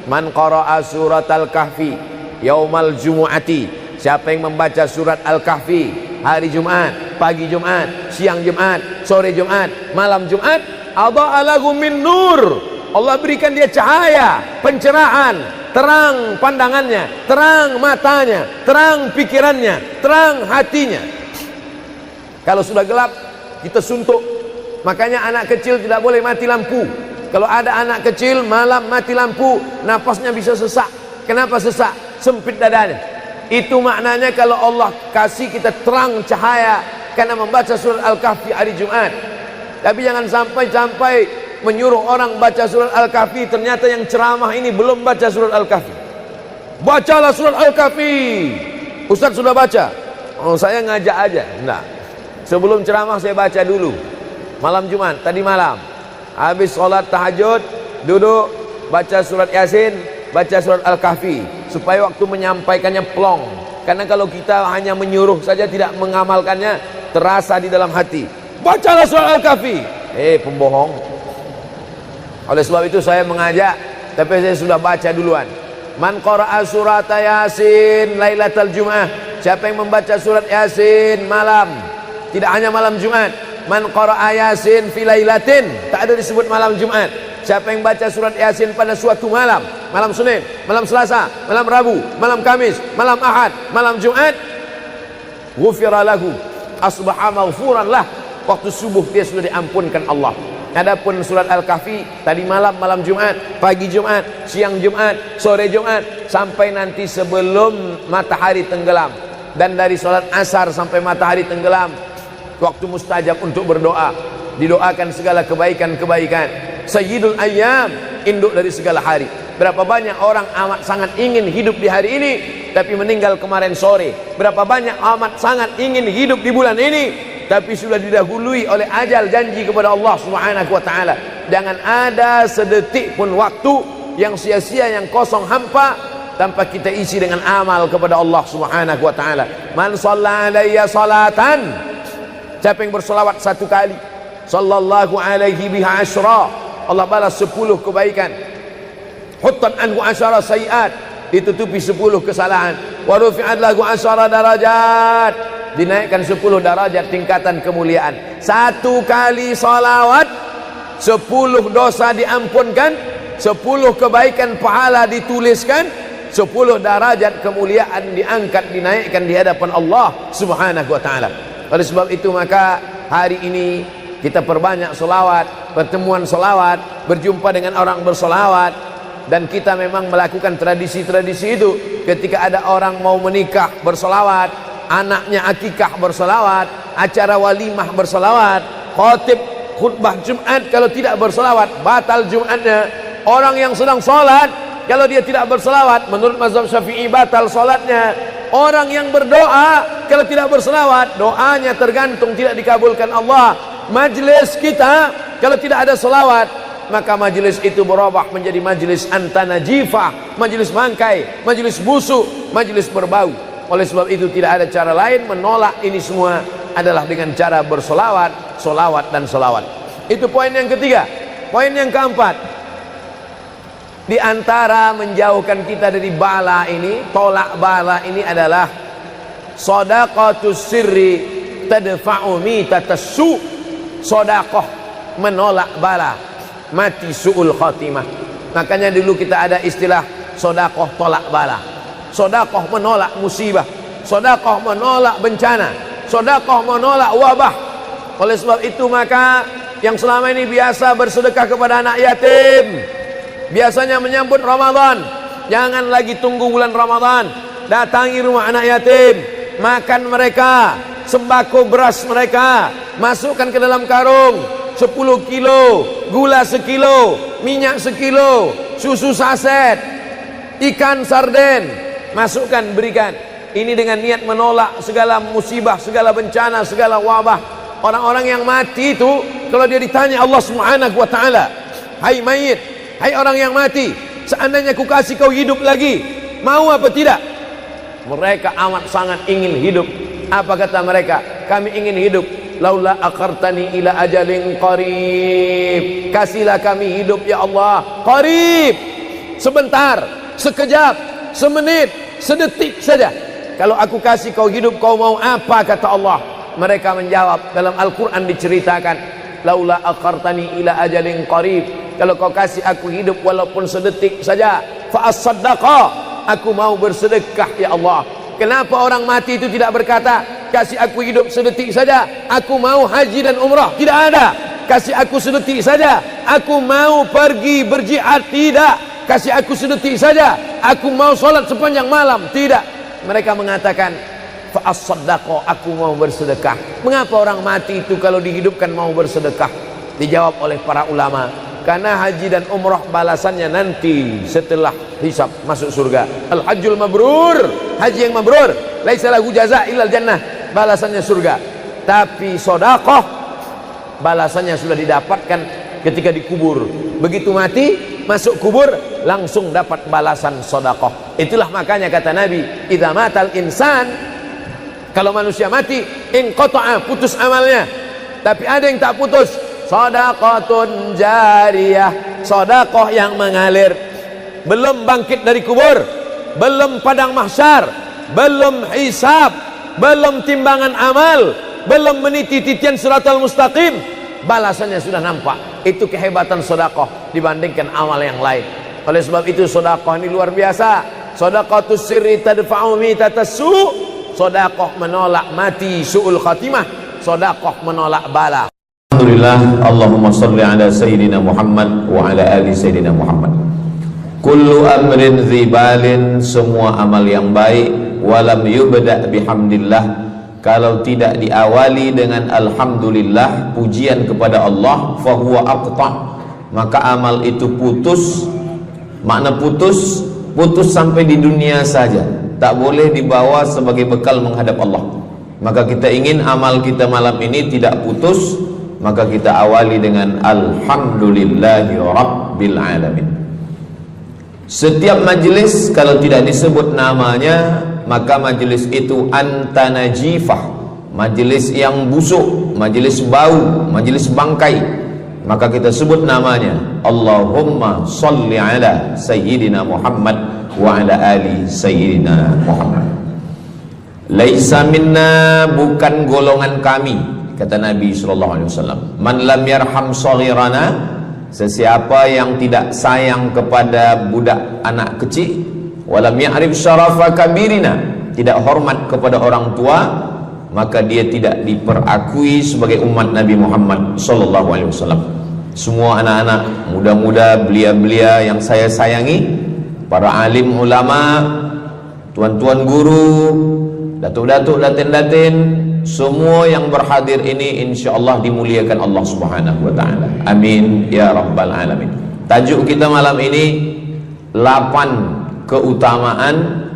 Man qara'a surat Al-Kahfi yaumal jumu'ati. Siapa yang membaca surat Al-Kahfi hari Jumat, pagi Jumat, siang Jumat, sore Jumat, malam Jumat, adha'a lahu min nur. Allah berikan dia cahaya, pencerahan, terang pandangannya, terang matanya, terang pikirannya, terang hatinya. Kalau sudah gelap, kita suntuk. Makanya anak kecil tidak boleh mati lampu. Kalau ada anak kecil malam mati lampu, napasnya bisa sesak. Kenapa sesak? Sempit dadanya. Itu maknanya kalau Allah kasih kita terang cahaya karena membaca surat Al-Kahfi hari Jumat. Tapi jangan sampai menyuruh orang baca surat Al-Kahfi, ternyata yang ceramah ini belum baca surat Al-Kahfi. Bacalah surat Al-Kahfi. Ustaz sudah baca. Oh, saya ngajak aja. Enggak. Sebelum ceramah saya baca dulu. Malam Jumat, tadi malam. Habis sholat tahajud, duduk, baca surat Yasin, baca surat Al-Kahfi. Supaya waktu menyampaikannya plong. Karena kalau kita hanya menyuruh saja tidak mengamalkannya, terasa di dalam hati. Bacalah surat Al-Kahfi. Pembohong. Oleh sebab itu saya mengajak, tapi saya sudah baca duluan. Man qara'a surat Yasin lailatal Jum'ah. Siapa yang membaca surat Yasin malam, tidak hanya malam Jumat. Man qara'a Yasin fi lailatin, tak ada disebut malam Jumat. Siapa yang baca surat Yasin pada suatu malam, malam Senin, malam Selasa, malam Rabu, malam Kamis, malam Ahad, malam Jumat, ghufira lahu, asbaha maghfuran lah. Waktu subuh dia sudah diampunkan Allah. Adapun surat Al-Kahfi tadi malam, malam Jumat, pagi Jumat, siang Jumat, sore Jumat, sampai nanti sebelum matahari tenggelam. Dan dari salat asar sampai matahari tenggelam, waktu mustajab untuk berdoa. Didoakan segala kebaikan-kebaikan. Sayyidul ayyam, induk dari segala hari. Berapa banyak orang amat sangat ingin hidup di hari ini, tapi meninggal kemarin sore. Berapa banyak amat sangat ingin hidup di bulan ini, tapi sudah didahului oleh ajal, janji kepada Allah Subhanahu wa taala. Jangan ada sedetik pun waktu yang sia-sia, yang kosong hampa tanpa kita isi dengan amal kepada Allah Subhanahu wa taala. Man shalla alayya salatan, siapa yang berselawat satu kali, sallallahu alaihi biha asyra, Allah balas 10 kebaikan. Huttat anhu asyara sayiat, ditutupi 10 kesalahan. Wa rufi'at lahu asyara darajat, dinaikkan 10 darajat tingkatan kemuliaan. Satu kali salawat 10 dosa diampunkan, 10 kebaikan pahala dituliskan, 10 derajat kemuliaan diangkat, dinaikkan di hadapan Allah Subhanahu wa taala. Oleh sebab itu maka hari ini kita perbanyak selawat, pertemuan selawat, berjumpa dengan orang berselawat. Dan kita memang melakukan tradisi-tradisi itu. Ketika ada orang mau menikah berselawat, anaknya akikah berselawat, acara walimah berselawat, khatib khutbah Jumat kalau tidak berselawat batal Jumatnya. Orang yang sedang sholat kalau dia tidak berselawat, menurut mazhab Syafi'i batal sholatnya. Orang yang berdoa kalau tidak berselawat, doanya tergantung tidak dikabulkan Allah. Majlis kita kalau tidak ada selawat, maka majlis itu berubah menjadi majlis antanajifah, majlis mangkai, majlis busuk, majlis berbau. Oleh sebab itu tidak ada cara lain menolak ini semua adalah dengan cara bersolawat, solawat dan solawat. Itu poin yang ketiga. Poin yang keempat, di antara menjauhkan kita dari bala ini, tolak bala ini adalah shadaqatus sirri tadfa'u mitatassu. Sedekah menolak bala, mati su'ul khatimah. Makanya dulu kita ada istilah sedekah tolak bala. Sedekah menolak musibah, sedekah menolak bencana, sedekah menolak wabah. Oleh sebab itu maka yang selama ini biasa bersedekah kepada anak yatim, biasanya menyambut Ramadan, jangan lagi tunggu bulan Ramadan, datangi rumah anak yatim, makan mereka, sembako beras mereka, masukkan ke dalam karung 10 kilo, gula sekilo, minyak sekilo, susu saset, ikan sarden, masukkan, berikan. Ini dengan niat menolak segala musibah, segala bencana, segala wabah. Orang-orang yang mati itu kalau dia ditanya Allah Subhanahu wa taala, hai mayit, hai orang yang mati, seandainya ku kasih kau hidup lagi, mau apa tidak? Mereka amat sangat ingin hidup. Apa kata mereka? Kami ingin hidup. Laula akhartani ila ajalin qarib, kasihlah kami hidup ya Allah qarib, sebentar, sekejap, semenit, sedetik saja. Kalau aku kasih kau hidup, kau mau apa? Kata Allah. Mereka menjawab, dalam Al-Quran diceritakan, laula akhartani ila ajalin qarib, kalau kau kasih aku hidup walaupun sedetik saja, fa as-saddaqa, aku mau bersedekah ya Allah. Kenapa orang mati itu tidak berkata, kasih aku hidup sedetik saja, aku mau haji dan umrah? Tidak ada. Kasih aku sedetik saja, aku mau pergi berjihad? Tidak. Kasih aku sedetik saja, aku mau sholat sepanjang malam? Tidak. Mereka mengatakan, fa as-saddaqa, aku mau bersedekah. Mengapa orang mati itu kalau dihidupkan mau bersedekah? Dijawab oleh para ulama, karena haji dan umrah balasannya nanti setelah hisab masuk surga. Al-hajjul mabrur, haji yang mabrur, laisa lahu jaza illal jannah, balasannya surga. Tapi sedekah balasannya sudah didapatkan ketika dikubur. Begitu mati masuk kubur langsung dapat balasan sedekah. Itulah makanya kata Nabi, idza matal insan, kalau manusia mati, inqata'a, putus amalnya. Tapi ada yang tak putus, shadaqatun jariyah, sedekah yang mengalir. Belum bangkit dari kubur, belum padang mahsyar, belum hisab, belum timbangan amal, belum meniti titian siratal mustaqim, balasannya sudah nampak. Itu kehebatan sedekah dibandingkan amal yang lain. Oleh sebab itu sedekah ini luar biasa. Shadaqatus sirri tadfa'u mitatassu, sedekah menolak mati su'ul khatimah, sedekah menolak bala. Alhamdulillah, Allahumma salli ala Sayyidina Muhammad wa ala ali Sayyidina Muhammad. Kullu amrin zibalin, semua amal yang baik, walam yubda' bihamdillah, kalau tidak diawali dengan alhamdulillah, pujian kepada Allah, fahuwa aqta', maka amal itu putus. Makna putus, putus sampai di dunia saja, tak boleh dibawa sebagai bekal menghadap Allah. Maka kita ingin amal kita malam ini tidak putus, maka kita awali dengan alhamdulillahi rabbil alamin. Setiap majlis kalau tidak disebut namanya, maka majlis itu antanajifah, majlis yang busuk, majlis bau, majlis bangkai. Maka kita sebut namanya Allahumma salli ala Sayyidina Muhammad wa ala ali Sayyidina Muhammad. Laisa minna, bukan golongan kami, kata Nabi SAW. Man lam yarham saghirana, sesiapa yang tidak sayang kepada budak anak kecil, walam ya'rif syarafa kabirina, tidak hormat kepada orang tua, maka dia tidak diperakui sebagai umat Nabi Muhammad SAW. Semua anak-anak muda-muda, belia-belia yang saya sayangi, para alim ulama, tuan-tuan guru, datuk-datuk, datin-datin, semua yang berhadir ini insyaallah dimuliakan Allah Subhanahu wa taala. Amin ya rabbal alamin. Tajuk kita malam ini 8 keutamaan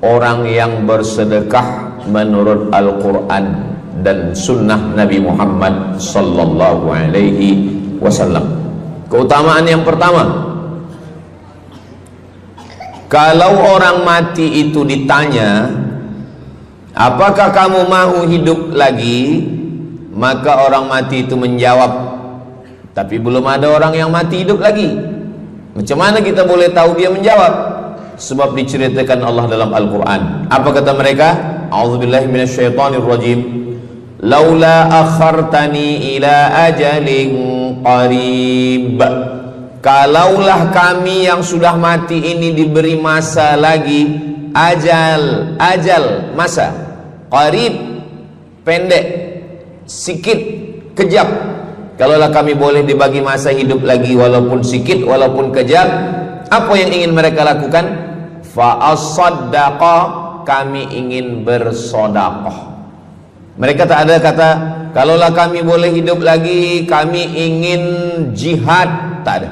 orang yang bersedekah menurut Al-Qur'an dan sunnah Nabi Muhammad sallallahu alaihi wasallam. Keutamaan yang pertama, kalau orang mati itu ditanya, apakah kamu mau hidup lagi? Maka orang mati itu menjawab, tapi belum ada orang yang mati hidup lagi. Macam mana kita boleh tahu dia menjawab? Sebab diceritakan Allah dalam Al-Quran. Apa kata mereka? A'udzubillahi minasyaitonirrajim. Laula akhartani ila ajalin qarib, kalaulah kami yang sudah mati ini diberi masa lagi, ajal masa, qarib pendek, sikit, kejap. Kalaulah kami boleh dibagi masa hidup lagi walaupun sikit, walaupun kejap, apa yang ingin mereka lakukan? Fa as-saddaqa, kami ingin bersodaqah. Mereka tak ada kata kalaulah kami boleh hidup lagi kami ingin jihad, tak ada.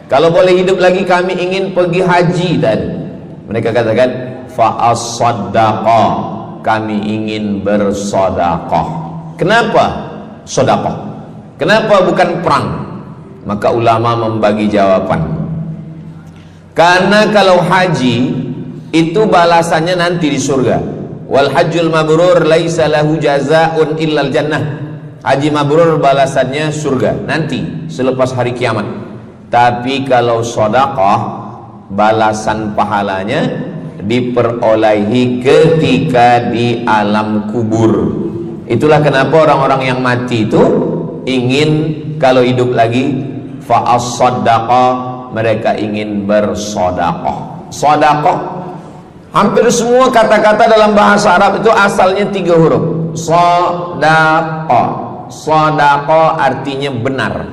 Kalau boleh hidup lagi kami ingin pergi haji, tak ada. Mereka katakan fa as-saddaqa, kami ingin bersedekah. Kenapa sedekah? Kenapa bukan perang? Maka ulama membagi jawaban. Karena kalau haji itu balasannya nanti di surga. Wal hajjul mabrur laisa lahu jazaa'un illal jannah. Haji mabrur balasannya surga nanti selepas hari kiamat. Tapi kalau sedekah, balasan pahalanya diperolehi ketika di alam kubur. Itulah kenapa orang-orang yang mati itu ingin kalau hidup lagi fa as-saddaqa, mereka ingin bersedekah. Sedekah, hampir semua kata-kata dalam bahasa Arab itu asalnya 3 huruf. Sadaqah. Sadaqah artinya benar.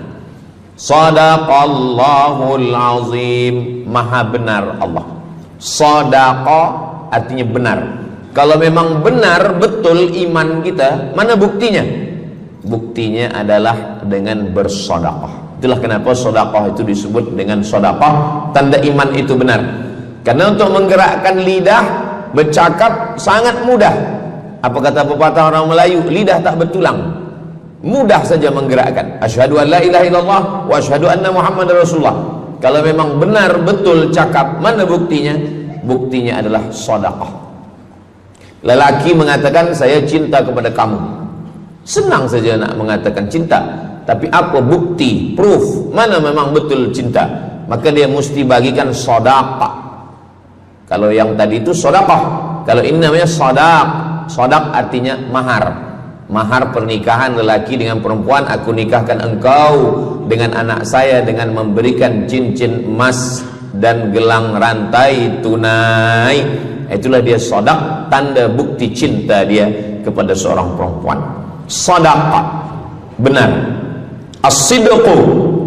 Sadaqallahul azim, maha benar Allah. Sadaqah artinya benar. Kalau memang benar betul iman kita, mana buktinya? Buktinya adalah dengan bersedekah. Itulah kenapa sedekah itu disebut dengan sedekah, tanda iman itu benar. Karena untuk menggerakkan lidah bercakap sangat mudah. Apa kata pepatah orang Melayu? Lidah tak bertulang, mudah saja menggerakkan. Asyhadu an la ilaha illallah wa asyhadu anna Muhammadar Rasulullah. Kalau memang benar betul cakap, mana buktinya? Buktinya adalah sedekah. Lelaki mengatakan saya cinta kepada kamu, senang saja nak mengatakan cinta, tapi apa bukti, proof, mana memang betul cinta? Maka dia mesti bagikan sedekah. Kalau yang tadi itu sedekah, kalau ini namanya sadaq. Sadaq artinya mahar. Mahar pernikahan lelaki dengan perempuan, aku nikahkan engkau dengan anak saya dengan memberikan cincin emas dan gelang rantai tunai. Itulah dia sadaq, tanda bukti cinta dia kepada seorang perempuan. Sadaqah, benar. As-sidqu,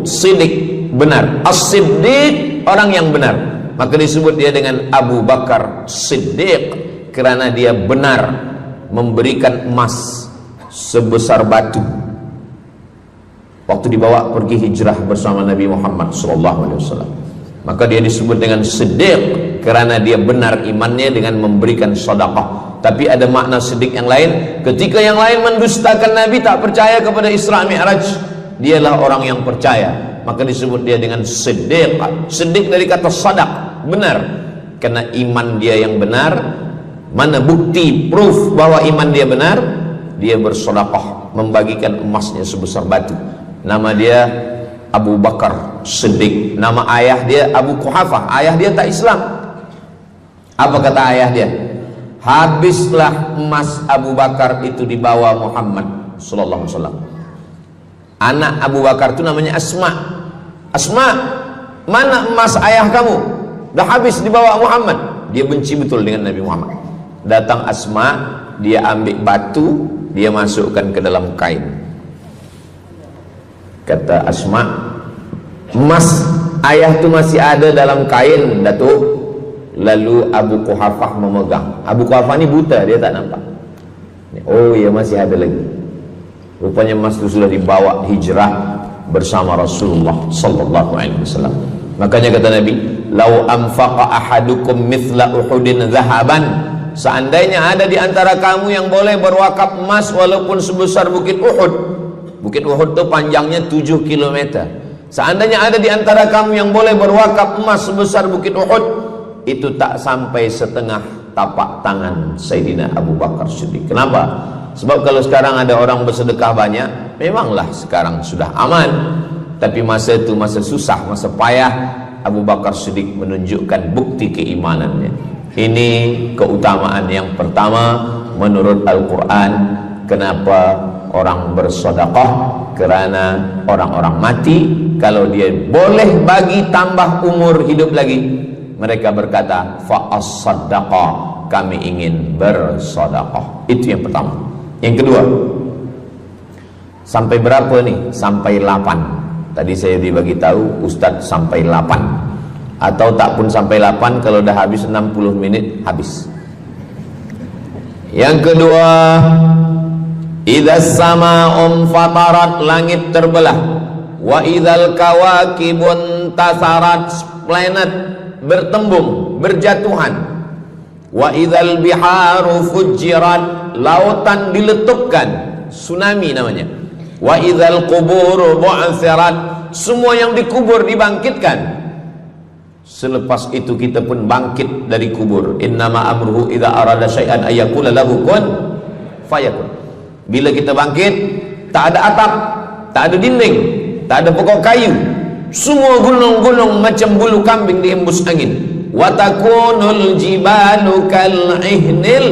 sidik, benar. As-siddiq, orang yang benar. Maka disebut dia dengan Abu Bakar Siddiq, kerana dia benar memberikan emas sebesar batu waktu dibawa pergi hijrah bersama Nabi Muhammad SAW. Maka dia disebut dengan Siddiq kerana dia benar imannya dengan memberikan sedekah. Tapi ada makna siddiq yang lain, ketika yang lain mendustakan Nabi, tak percaya kepada Isra Mi'raj, dialah orang yang percaya, maka disebut dia dengan Siddiq. Siddiq dari kata sadaq, benar, karena iman dia yang benar. Mana bukti, proof bahwa iman dia benar? Dia bersedekah, membagikan emasnya sebesar batu. Nama dia Abu Bakar Siddiq. Nama ayah dia Abu Quhafah. Ayah dia tak Islam. Apa kata ayah dia? Habislah emas Abu Bakar itu dibawa Muhammad sallallahu alaihi wasallam. Anak Abu Bakar itu namanya Asma. Asma, mana emas ayah kamu? Dah habis dibawa Muhammad. Dia benci betul dengan Nabi Muhammad. Datang Asma, dia ambil batu, dia masukkan ke dalam kain. Kata Asma, emas ayah tu masih ada dalam kain, Datuk. Lalu Abu Quhafah memegang. Abu Quhafah ni buta, dia tak nampak. Oh ya, masih ada lagi. Rupanya emas itu sudah dibawa hijrah bersama Rasulullah sallallahu alaihi wasallam. Makanya kata Nabi, "Lau anfaqa ahadukum mithla Uhudin zahaban." Seandainya ada di antara kamu yang boleh berwakaf emas walaupun sebesar bukit Uhud. Bukit Uhud itu panjangnya 7 km. Seandainya ada di antara kamu yang boleh berwakaf emas sebesar bukit Uhud, itu tak sampai setengah tapak tangan Sayyidina Abu Bakar Siddiq. Kenapa? Sebab kalau sekarang ada orang bersedekah banyak, memanglah sekarang sudah aman. Tapi masa itu masa susah, masa payah, Abu Bakar Siddiq menunjukkan bukti keimanannya. Ini keutamaan yang pertama menurut Al-Quran. Kenapa orang bersedekah? Kerana orang-orang mati, kalau dia boleh bagi tambah umur hidup lagi, mereka berkata, fa'as-saddaqa, kami ingin bersedekah. Itu yang pertama. Yang kedua, sampai berapa nih? Sampai 8. Tadi saya dibagi tahu Ustadz sampai 8. Atau tak pun sampai 8, kalau dah habis 60 minit habis. Yang kedua, idzas sama'un fatarat, langit terbelah. Wa idzal kawakibun tasarat, planet bertembung, berjatuhan. Wa idzal biharu fujirat, lautan diletupkan, tsunami namanya. Wa idzal quburu bu'athirat, semua yang dikubur dibangkitkan. Selepas itu kita pun bangkit dari kubur. Innama amruhu idza arada syai'an ayyakula lahu kun fayakun. Bila kita bangkit, tak ada atap, tak ada dinding, tak ada pokok kayu. Semua gunung-gunung macam bulu kambing dihembus angin. Wa takunul jibalu kal ihnil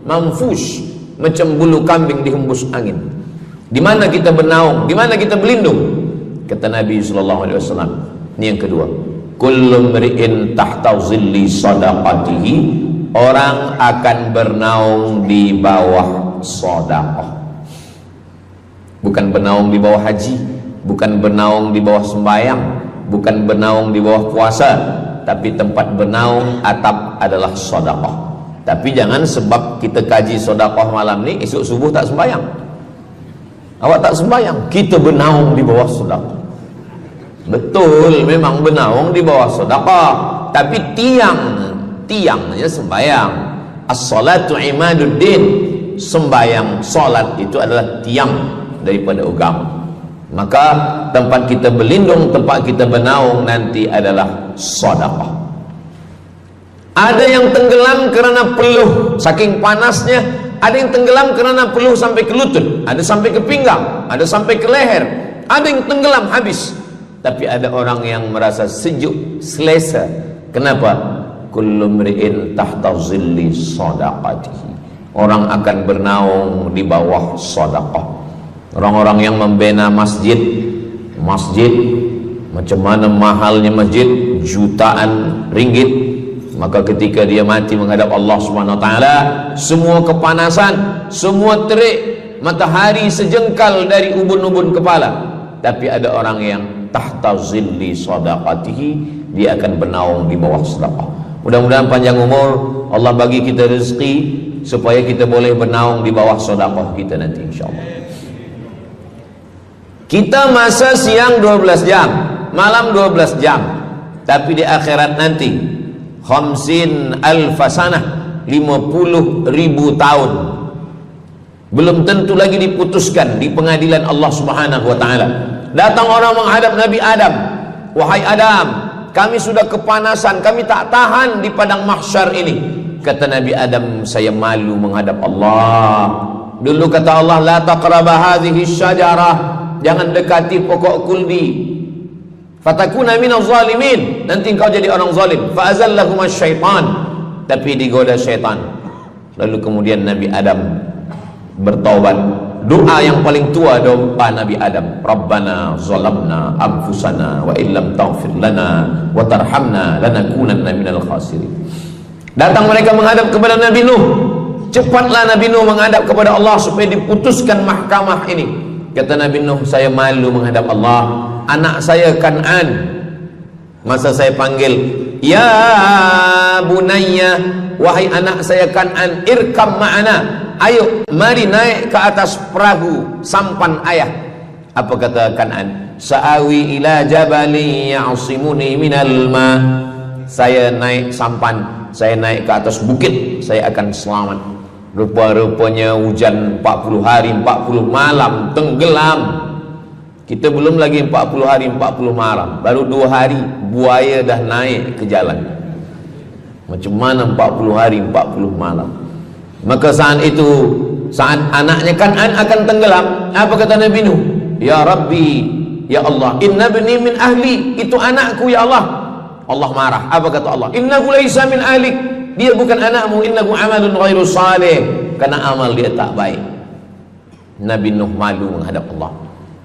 manfush, macam bulu kambing dihembus angin. Di mana kita bernaung? Di mana kita berlindung? Kata Nabi sallallahu alaihi wasallam. Ini yang kedua. Kullu mri'in tahta zilli sadaqatihi, orang akan bernaung di bawah sedekah. Bukan bernaung di bawah haji, bukan bernaung di bawah sembahyang, bukan bernaung di bawah puasa, tapi tempat bernaung atap adalah sedekah. Tapi jangan sebab kita kaji sedekah malam ni, esok subuh tak sembahyang. Awak tak sembahyang, kita bernaung di bawah sedekah. Betul, memang bernaung di bawah sedekah, tapi tiangnya sembahyang. As-salatu imaduddin, sembahyang, salat itu adalah tiang daripada agama. Maka tempat kita berlindung, tempat kita bernaung nanti adalah sedekah. Ada yang tenggelam kerana peluh saking panasnya, ada yang tenggelam kerana peluh sampai ke lutut, ada sampai ke pinggang, ada sampai ke leher, ada yang tenggelam habis. Tapi ada orang yang merasa sejuk, selesa. Kenapa? Kullu mri'in tahta zilli sadaqatihi, orang akan bernaung di bawah sedekah. Orang-orang yang membina masjid, macam mana mahalnya masjid, jutaan ringgit, maka ketika dia mati menghadap Allah Subhanahu wa taala, semua kepanasan, semua terik, matahari sejengkal dari ubun-ubun kepala, tapi ada orang yang tahta zilli sadaqatihi, dia akan bernaung di bawah sedekah. Mudah-mudahan panjang umur, Allah bagi kita rezeki supaya kita boleh bernaung di bawah sedekah kita nanti insyaallah. Kita masa siang 12 jam, malam 12 jam, tapi di akhirat nanti 50 alfasanah, 50.000 tahun, belum tentu lagi diputuskan di pengadilan Allah Subhanahu wa taala. Datang orang menghadap Nabi Adam, wahai Adam, kami sudah kepanasan, kami tak tahan di padang mahsyar ini. Kata Nabi Adam, saya malu menghadap Allah. Dulu kata Allah, la taqraba hadhihi syajarah, jangan dekati pokok kuldi, fatakuna minaz zalimin, nanti engkau jadi orang zalim. Fa azallahumas syaitan, tapi digoda syaitan. Lalu kemudian Nabi Adam bertaubat. Doa yang paling tua doa Nabi Adam, Rabbana zalamna anfusana wa illam taghfir lana wa tarhamna lanakunanna minal khasirin. Datang mereka menghadap kepada Nabi Nuh. Cepatlah Nabi Nuh menghadap kepada Allah supaya diputuskan mahkamah ini. Kata Nabi Nuh, saya malu menghadap Allah. Anak saya Kan'an, masa saya panggil, ya bunayya, wahai anak saya Kan'an, irkam ma'ana, ayo mari naik ke atas perahu sampan ayah. Apa kata Kan'an? Sa'awi ila jabali ya'simuni minal ma, saya naik sampan, saya naik ke atas bukit, saya akan selamat. Rupa-rupanya hujan 40 hari 40 malam tenggelam. Kita belum lagi 40 hari 40 malam, baru 2 hari buaya dah naik ke jalan. Macam mana 40 hari 40 malam? Maka saat itu, saat anaknya Kan'an akan tenggelam, apa kata Nabi Nuh? Ya Rabbi, ya Allah, inna bni min ahli, itu anakku ya Allah. Allah marah. Apa kata Allah? Innahu laisa min ahlik, dia bukan anakmu. Innahu amalun ghairu salih, karena amal dia tak baik. Nabi Nuh malu menghadap Allah.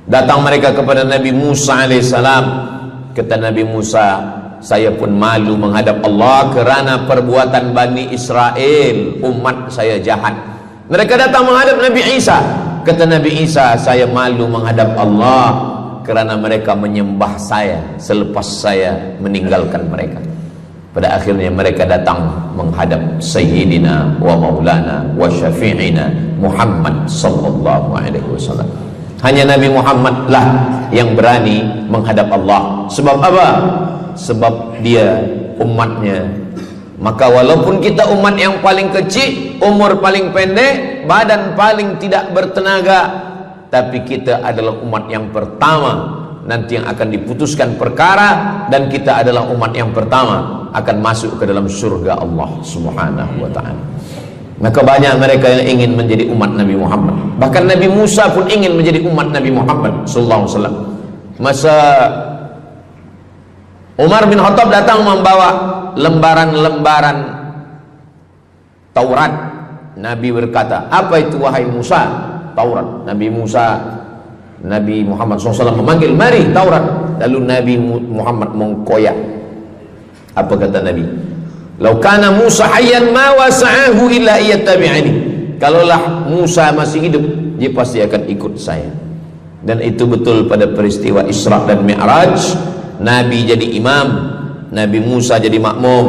Datang mereka kepada Nabi Musa alaihissalam. Kata Nabi Musa, saya pun malu menghadap Allah kerana perbuatan Bani Israel, umat saya jahat. Mereka datang menghadap Nabi Isa. Kata Nabi Isa, saya malu menghadap Allah kerana mereka menyembah saya selepas saya meninggalkan mereka. Pada akhirnya mereka datang menghadap Sayyidina wa Maulana wa Syafi'ina Muhammad sallallahu alaihi wasallam. Hanya Nabi Muhammad lah yang berani menghadap Allah. Sebab apa? Sebab dia umatnya. Maka walaupun kita umat yang paling kecil, umur paling pendek, badan paling tidak bertenaga, tapi kita adalah umat yang pertama nanti yang akan diputuskan perkara, dan kita adalah umat yang pertama akan masuk ke dalam surga Allah Subhanahu wa ta'ala. Maka banyak mereka yang ingin menjadi umat Nabi Muhammad. Bahkan Nabi Musa pun ingin menjadi umat Nabi Muhammad sallallahu alaihi wasallam. Masa Umar bin Khattab datang membawa lembaran-lembaran Taurat, Nabi berkata, apa itu wahai Musa? Taurat. Nabi Muhammad SAW memanggil, mari Taurat. Lalu Nabi Muhammad mengkoyak. Apa kata Nabi? Lau kana Musa hayyan ma wasa'ahu illa iyattabi'ani. Kalaulah Musa masih hidup, dia pasti akan ikut saya. Dan itu betul pada peristiwa Isra dan Mi'raj. Nabi jadi imam, Nabi Musa jadi makmum,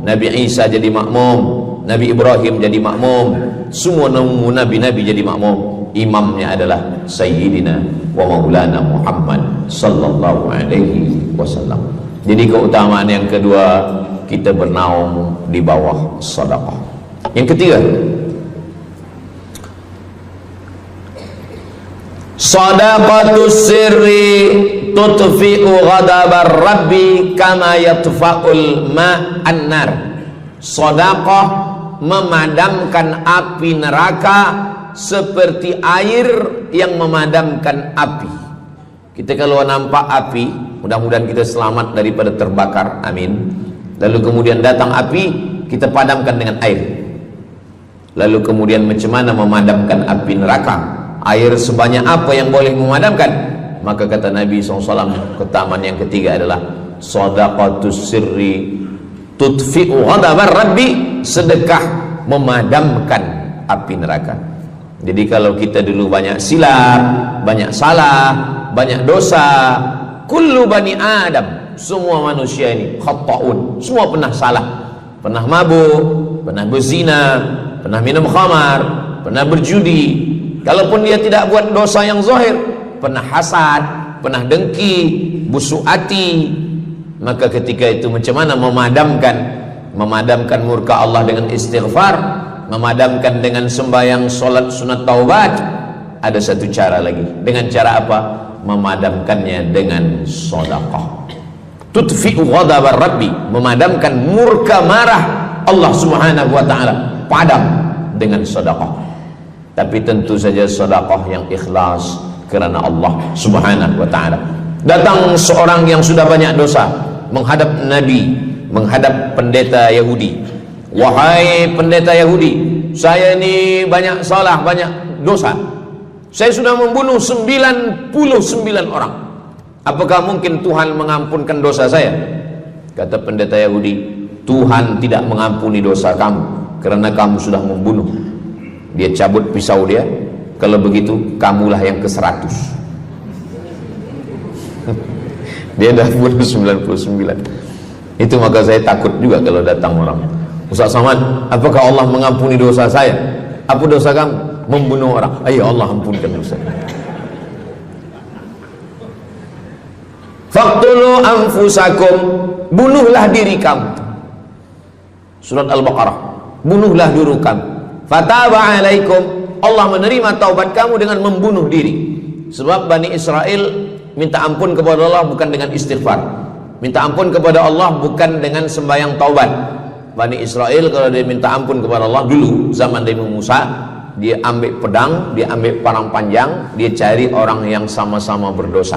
Nabi Isa jadi makmum, Nabi Ibrahim jadi makmum, semua nabi-nabi jadi makmum. Imamnya adalah Sayyidina wa Maulana Muhammad sallallahu alaihi wasallam. Jadi keutamaan yang kedua, kita bernaung di bawah sedekah. Yang ketiga, sadaqatus sirri tutfi'u ghadabar rabbi kama yatfa'ul ma'an nar. Sedekah memadamkan api neraka seperti air yang memadamkan api. Kita kalau nampak api, mudah-mudahan kita selamat daripada terbakar, amin. Lalu kemudian datang api, kita padamkan dengan air. Lalu kemudian macam mana memadamkan api neraka? Air sebanyak apa yang boleh memadamkan? Maka kata Nabi SAW, keutamaan yang ketiga adalah sadaqatus sirri tutfi'u ghadabar rabbi, sedekah memadamkan api neraka. Jadi kalau kita dulu banyak silap, banyak salah, banyak dosa. Kullu bani Adam, semua manusia ini khata'un, semua pernah salah, pernah mabuk, pernah berzina, pernah minum khamar, pernah berjudi. Kalaupun dia tidak buat dosa yang zahir, pernah hasad, pernah dengki, busuk hati. Maka ketika itu macam mana memadamkan murka Allah dengan istighfar, memadamkan dengan sembahyang, solat, sunat, taubat? Ada satu cara lagi. Dengan cara apa? Memadamkannya dengan sedekah. Tudfi'u ghadabar rabbi, memadamkan murka marah Allah subhanahu wa ta'ala, padam dengan sedekah. Tapi tentu saja sedekah yang ikhlas kerana Allah subhanahu wa ta'ala. Datang seorang yang sudah banyak dosa menghadap Nabi, menghadap pendeta Yahudi. Wahai pendeta Yahudi, saya ini banyak salah, banyak dosa. Saya sudah membunuh 99 orang. Apakah mungkin Tuhan mengampunkan dosa saya? Kata pendeta Yahudi, Tuhan tidak mengampuni dosa kamu kerana kamu sudah membunuh. Dia cabut pisau dia. Kalau begitu, kamulah yang ke-100. Dia dah bunuh 99. Itu maka saya takut juga kalau datang orang, Ustaz Somad, apakah Allah mengampuni dosa saya? Apa dosa kamu? Membunuh orang. Ayo Allah ampunkan dosa. Faqtulu anfusakum, bunuhlah diri kamu. Surat Al-Baqarah. Bunuhlah diri kamu. Fataba alaikum, Allah menerima taubat kamu dengan membunuh diri. Sebab Bani Israel minta ampun kepada Allah bukan dengan istighfar, minta ampun kepada Allah bukan dengan sembahyang taubat. Bani Israel kalau dia minta ampun kepada Allah dulu zaman Nabi Musa, dia ambil pedang, dia ambil parang panjang, dia cari orang yang sama-sama berdosa.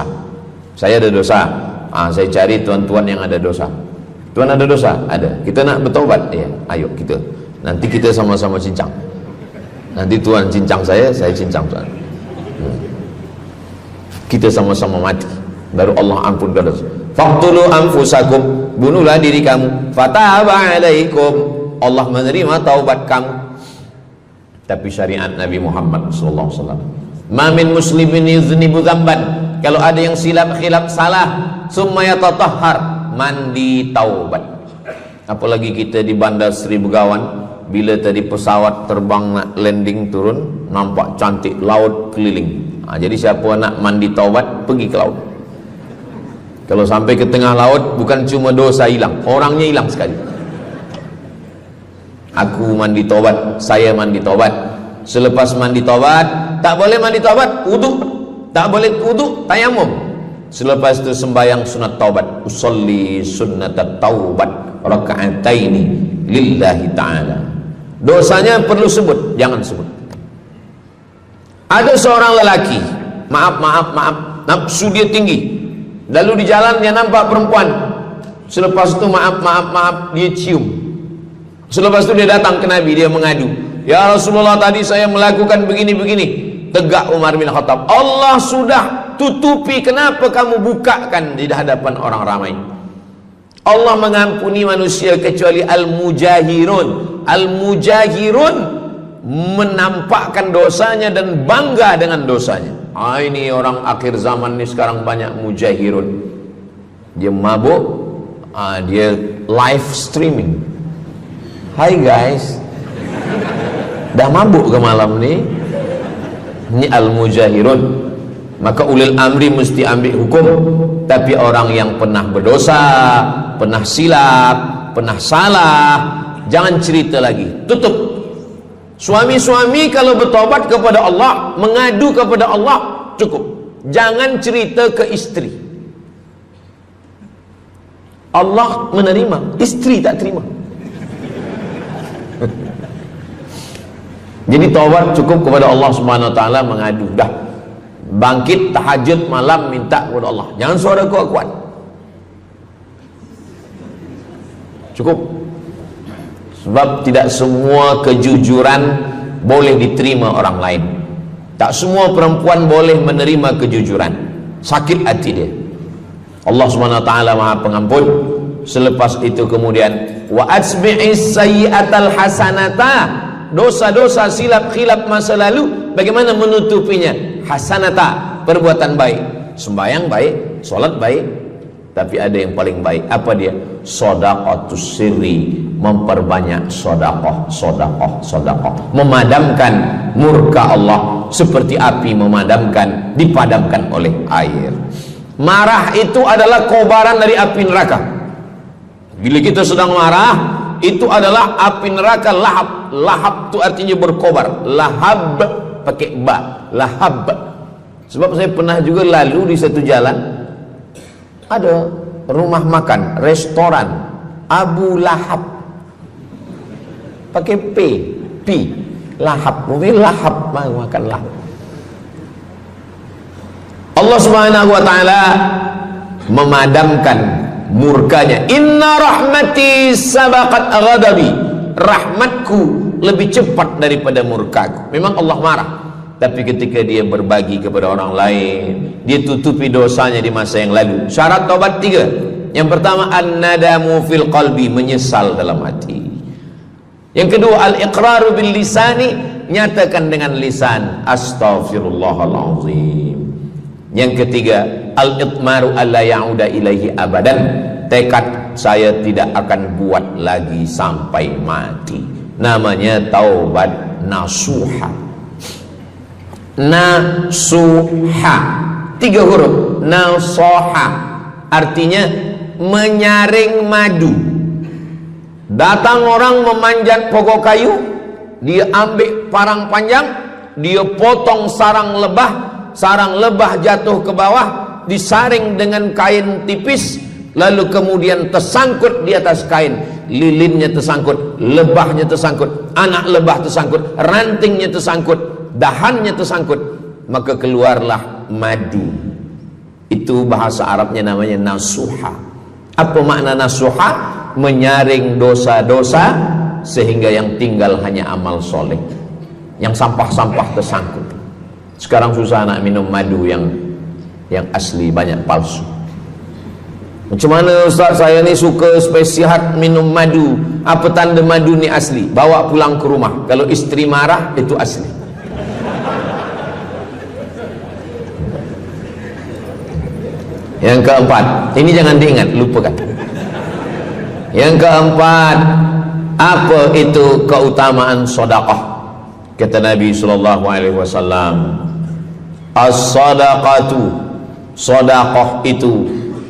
Saya ada dosa, saya cari tuan-tuan yang ada dosa. Tuan ada dosa? Ada. Kita nak bertaubat? Ya, ayo kita. Nanti kita sama-sama cincang. Nanti tuan cincang saya cincang tuan. Kita sama-sama mati, baru Allah ampunkan dosa. Faqtulu anfusakum, bunuhlah diri kamu. Fataba alaikum, Allah menerima taubat kamu. Tapi syariat Nabi Muhammad sallallahu alaihi wasallam, ma min muslimin yuznibu dzamban, kalau ada yang silap khilaf salah, summa yatatahhar, mandi taubat. Apalagi kita di Bandar Seri Begawan, bila tadi pesawat terbang nak landing turun, nampak cantik laut keliling. Jadi siapa nak mandi taubat, pergi ke laut. Kalau sampai ke tengah laut, bukan cuma dosa hilang, orangnya hilang sekali. Aku mandi taubat, saya mandi taubat. Selepas mandi taubat, tak boleh mandi taubat, wudu. Tak boleh wudu, tayamum. Selepas itu sembahyang sunat taubat. Usolli sunnatat taubat raka'ataini lillahi ta'ala. Dosanya perlu sebut, jangan sebut. Ada seorang lelaki, maaf, nafsu dia tinggi. Lalu di jalan dia nampak perempuan. Selepas itu maaf, dia cium. Selepas itu dia datang ke Nabi, dia mengadu, ya Rasulullah, tadi saya melakukan begini-begini. Tegak Umar bin Khattab, Allah sudah tutupi, kenapa kamu bukakan di hadapan orang ramai? Allah mengampuni manusia kecuali al-mujahirun. Al-mujahirun menampakkan dosanya dan bangga dengan dosanya. Ini orang akhir zaman ni sekarang banyak mujahirun. Dia mabuk, dia live streaming. Hai guys, dah mabuk ke malam ni? Ini al-mujahirun. Maka ulil amri mesti ambil hukum. Tapi orang yang pernah berdosa, pernah silap, pernah salah, jangan cerita lagi, tutup. Suami-suami kalau bertobat kepada Allah, mengadu kepada Allah, cukup. Jangan cerita ke istri. Allah menerima, istri tak terima. Jadi taubat cukup kepada Allah Subhanahu wa taala, mengadu dah. Bangkit tahajud malam minta kepada Allah. Jangan suara kuat-kuat. Cukup. Sebab tidak semua kejujuran boleh diterima orang lain. Tak semua perempuan boleh menerima kejujuran. Sakit hati dia. Allah Subhanahu wa taala Maha Pengampun. Selepas itu kemudian wa asbi'is sayyi'atal hasanata, dosa-dosa silap khilaf masa lalu bagaimana menutupinya? Hasanata, perbuatan baik. sembahyang baik, sholat baik, tapi ada yang paling baik. Apa dia? Shadaqatus sirri, memperbanyak sedekah, memadamkan murka Allah seperti api dipadamkan oleh air. Marah itu adalah kobaran dari api neraka. Bila kita sedang marah, itu adalah api neraka lahab. Lahab itu artinya berkobar. Lahab pakai ba, lahab. Sebab saya pernah juga lalu di satu jalan, ada rumah makan, restoran Abu Lahab, pakai P, lahab, mungkin lahab, makan lahab. Allah Subhanahu wa taala memadamkan murkanya. Inna rahmati sabaqat ghadabi, rahmatku lebih cepat daripada murkaku. Memang Allah marah, tapi ketika dia berbagi kepada orang lain, dia tutupi dosanya di masa yang lalu. Syarat taubat 3. Yang pertama, an-nadamu fil qalbi, menyesal dalam hati. Yang kedua, al-iqraru bil lisani, nyatakan dengan lisan, astaghfirullahalazim. Yang ketiga, al-itmaru alla ya'uda ilaihi abadan, tekad saya tidak akan buat lagi sampai mati. Namanya taubat nasuha. Nasuha 3 huruf. Nasoha artinya menyaring madu. Datang orang memanjat pokok kayu, dia ambil parang panjang, dia potong sarang lebah jatuh ke bawah, disaring dengan kain tipis, lalu kemudian tersangkut di atas kain, lilinnya tersangkut, lebahnya tersangkut, anak lebah tersangkut, rantingnya tersangkut, dahannya tersangkut, maka keluarlah madu. Itu bahasa Arabnya namanya nasuha. Apa makna nasuha? Menyaring dosa-dosa sehingga yang tinggal hanya amal soleh, yang sampah-sampah tersangkut. Sekarang susah nak minum madu yang asli, banyak palsu. Macam mana Ustaz, saya ni suka spesial minum madu. Apa tanda madu ni asli? Bawa pulang ke rumah, kalau istri marah itu asli. Yang keempat, ini jangan diingat, lupakan. Yang keempat, apa itu keutamaan sedekah? Kata Nabi sallallahu alaihi wasallam, as-sadaqatu, sedekah itu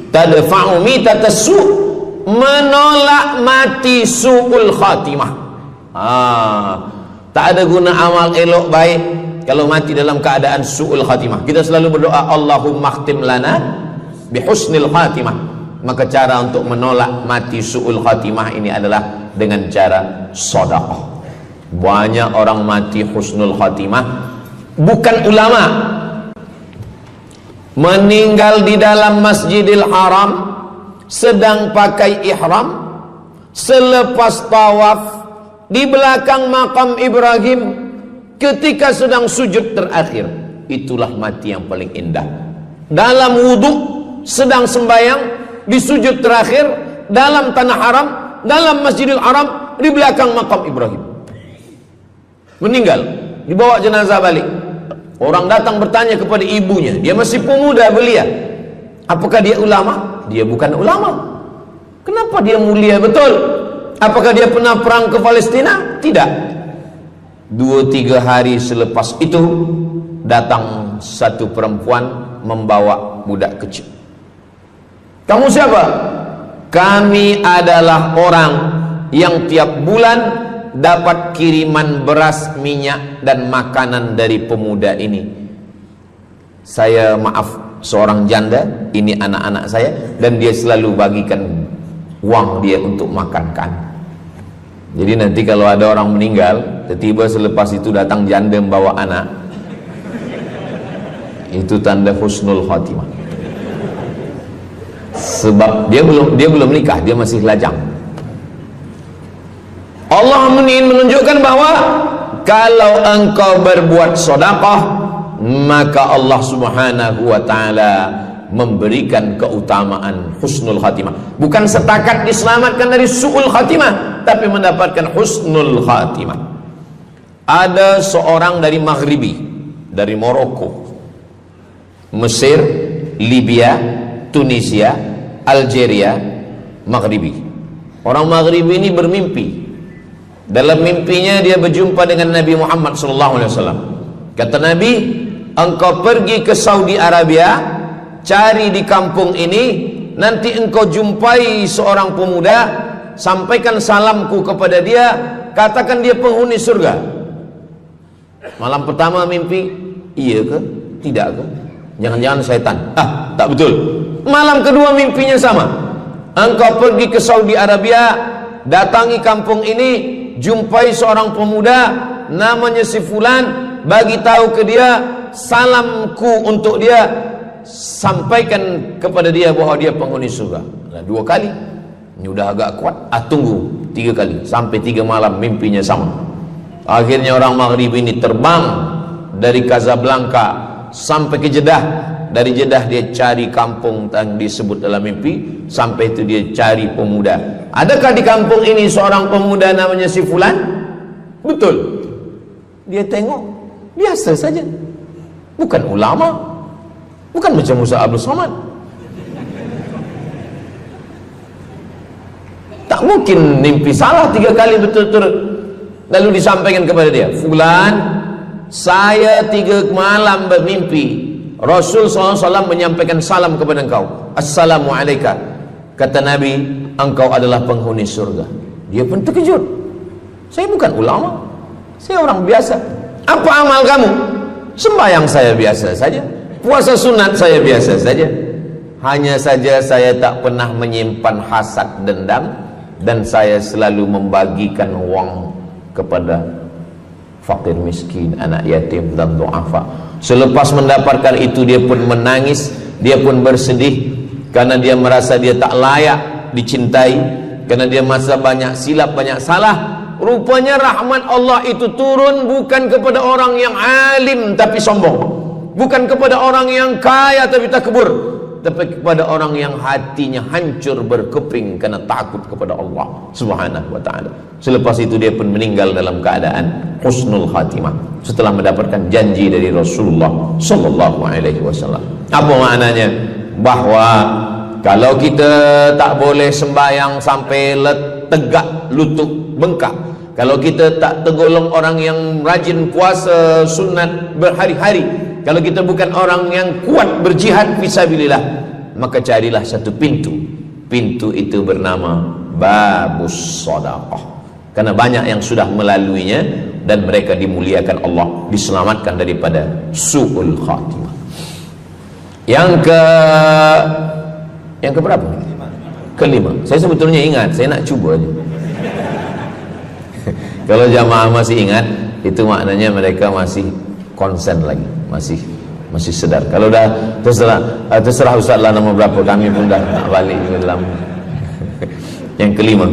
tadfa'u mitatassu, menolak mati su'ul khatimah. Tak ada guna amal elok baik kalau mati dalam keadaan su'ul khatimah. Kita selalu berdoa, Allahumma khtim lana bihusnil khatimah. Maka cara untuk menolak mati su'ul khatimah ini adalah dengan cara sedekah. Banyak orang mati husnul khatimah, bukan ulama, meninggal di dalam Masjidil Haram sedang pakai ihram, selepas tawaf di belakang makam Ibrahim ketika sedang sujud terakhir. Itulah mati yang paling indah. Dalam wudhu sedang sembahyang, di sujud terakhir dalam tanah haram, dalam Masjidil Haram, di belakang makam Ibrahim. Meninggal, dibawa jenazah balik. Orang datang bertanya kepada ibunya, dia masih pemuda belia, apakah dia ulama? Dia bukan ulama. Kenapa dia mulia betul? Apakah dia pernah perang ke Palestina? Tidak. 2-3 hari selepas itu datang satu perempuan membawa budak kecil. Kamu siapa? Kami adalah orang yang tiap bulan dapat kiriman beras, minyak dan makanan dari pemuda ini. Saya maaf, seorang janda, ini anak-anak saya, dan dia selalu bagikan uang dia untuk makankan. Jadi nanti kalau ada orang meninggal, tiba-tiba selepas itu datang janda membawa anak, itu tanda husnul khatimah. Sebab dia belum nikah, dia masih lajang. Allah ingin menunjukkan bahwa kalau engkau berbuat sedekah, maka Allah Subhanahu wa taala memberikan keutamaan husnul khatimah. Bukan setakat diselamatkan dari su'ul khatimah, tapi mendapatkan husnul khatimah. Ada seorang dari Maghribi, dari Maroko, Mesir, Libya, Tunisia, Algeria, Maghribi. Orang Maghribi ini bermimpi. Dalam mimpinya dia berjumpa dengan Nabi Muhammad SAW. Kata Nabi, engkau pergi ke Saudi Arabia, cari di kampung ini, nanti engkau jumpai seorang pemuda, sampaikan salamku kepada dia, katakan dia penghuni surga. Malam pertama mimpi, iya ke? Tidak ke? Jangan-jangan syaitan. Tak betul. Malam kedua mimpinya sama. Engkau pergi ke Saudi Arabia, datangi kampung ini, jumpai seorang pemuda namanya si fulan, bagi tahu ke dia, salamku untuk dia, sampaikan kepada dia bahwa dia penghuni surga. Nah, 2 kali. Ini udah agak kuat. Tunggu 3 kali, sampai 3 malam mimpinya sama. Akhirnya orang Maghrib ini terbang dari Casablanca sampai ke Jeddah. Dari Jeddah dia cari kampung yang disebut dalam mimpi, sampai itu dia cari pemuda. Adakah di kampung ini seorang pemuda namanya si fulan? Betul. Dia tengok, biasa saja. Bukan ulama, bukan macam Musa Abdul Somad. Tak mungkin mimpi salah 3 kali betul-betul. Lalu disampaikan kepada dia, fulan, saya 3 malam bermimpi Rasul SAW menyampaikan salam kepada engkau. Assalamualaikum. Kata Nabi, engkau adalah penghuni surga. Dia pun terkejut. Saya bukan ulama, saya orang biasa. Apa amal kamu? Sembahyang saya biasa saja, puasa sunat saya biasa saja. Hanya saja saya tak pernah menyimpan hasad dendam, dan saya selalu membagikan uang kepada fakir miskin, anak yatim dan du'afa. Selepas mendapatkan itu dia pun menangis, dia pun bersedih karena dia merasa dia tak layak dicintai, karena dia masa banyak silap, banyak salah. Rupanya rahmat Allah itu turun bukan kepada orang yang alim tapi sombong, bukan kepada orang yang kaya tapi takbur, tapi kepada orang yang hatinya hancur berkeping karena takut kepada Allah Subhanahu wa ta'ala. Selepas itu dia pun meninggal dalam keadaan husnul khatimah setelah mendapatkan janji dari Rasulullah sallallahu alaihi wasallam. Apa maknanya? Bahwa kalau kita tak boleh sembahyang sampai tegak lutut bengkak, kalau kita tak tergolong orang yang rajin puasa sunat berhari-hari, kalau kita bukan orang yang kuat berjihad fisabilillah, maka carilah satu pintu. Pintu itu bernama babus sedekah. Karena banyak yang sudah melaluinya dan mereka dimuliakan Allah, diselamatkan daripada su'ul khatimah. Yang keberapa? Kelima. Saya sebetulnya ingat, saya nak cuba aja. Kalau jamaah masih ingat, itu maknanya mereka masih konsen lagi, masih sedar. Kalau dah terserah Ustaz lah nama berapa, kami pun dah tak balik dalam. Yang kelima,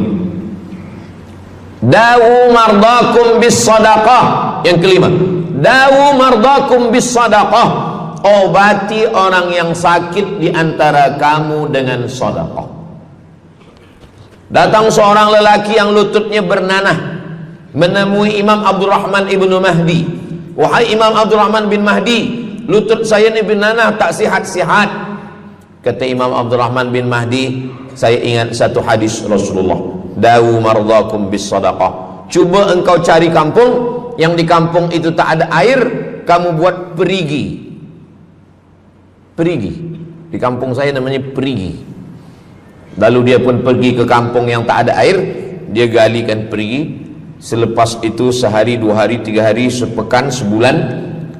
dawu mardakum bis sadaqah. Yang kelima, dawu mardakum bis sadaqah. Obati orang yang sakit di antara kamu dengan sedekah. Datang seorang lelaki yang lututnya bernanah menemui Imam Abdurrahman ibnu Mahdi. Wahai Imam Abdurrahman bin Mahdi, lutut saya ni bernanah, tak sihat-sihat. Kata Imam Abdurrahman bin Mahdi, saya ingat satu hadis Rasulullah, dawu mardakum bis sadaqah. Cuba engkau cari kampung yang di kampung itu tak ada air, kamu buat perigi. Perigi. Di kampung saya namanya perigi. Lalu dia pun pergi ke kampung yang tak ada air, dia galikan perigi. Selepas itu sehari, 2 hari, 3 hari, sepekan, sebulan,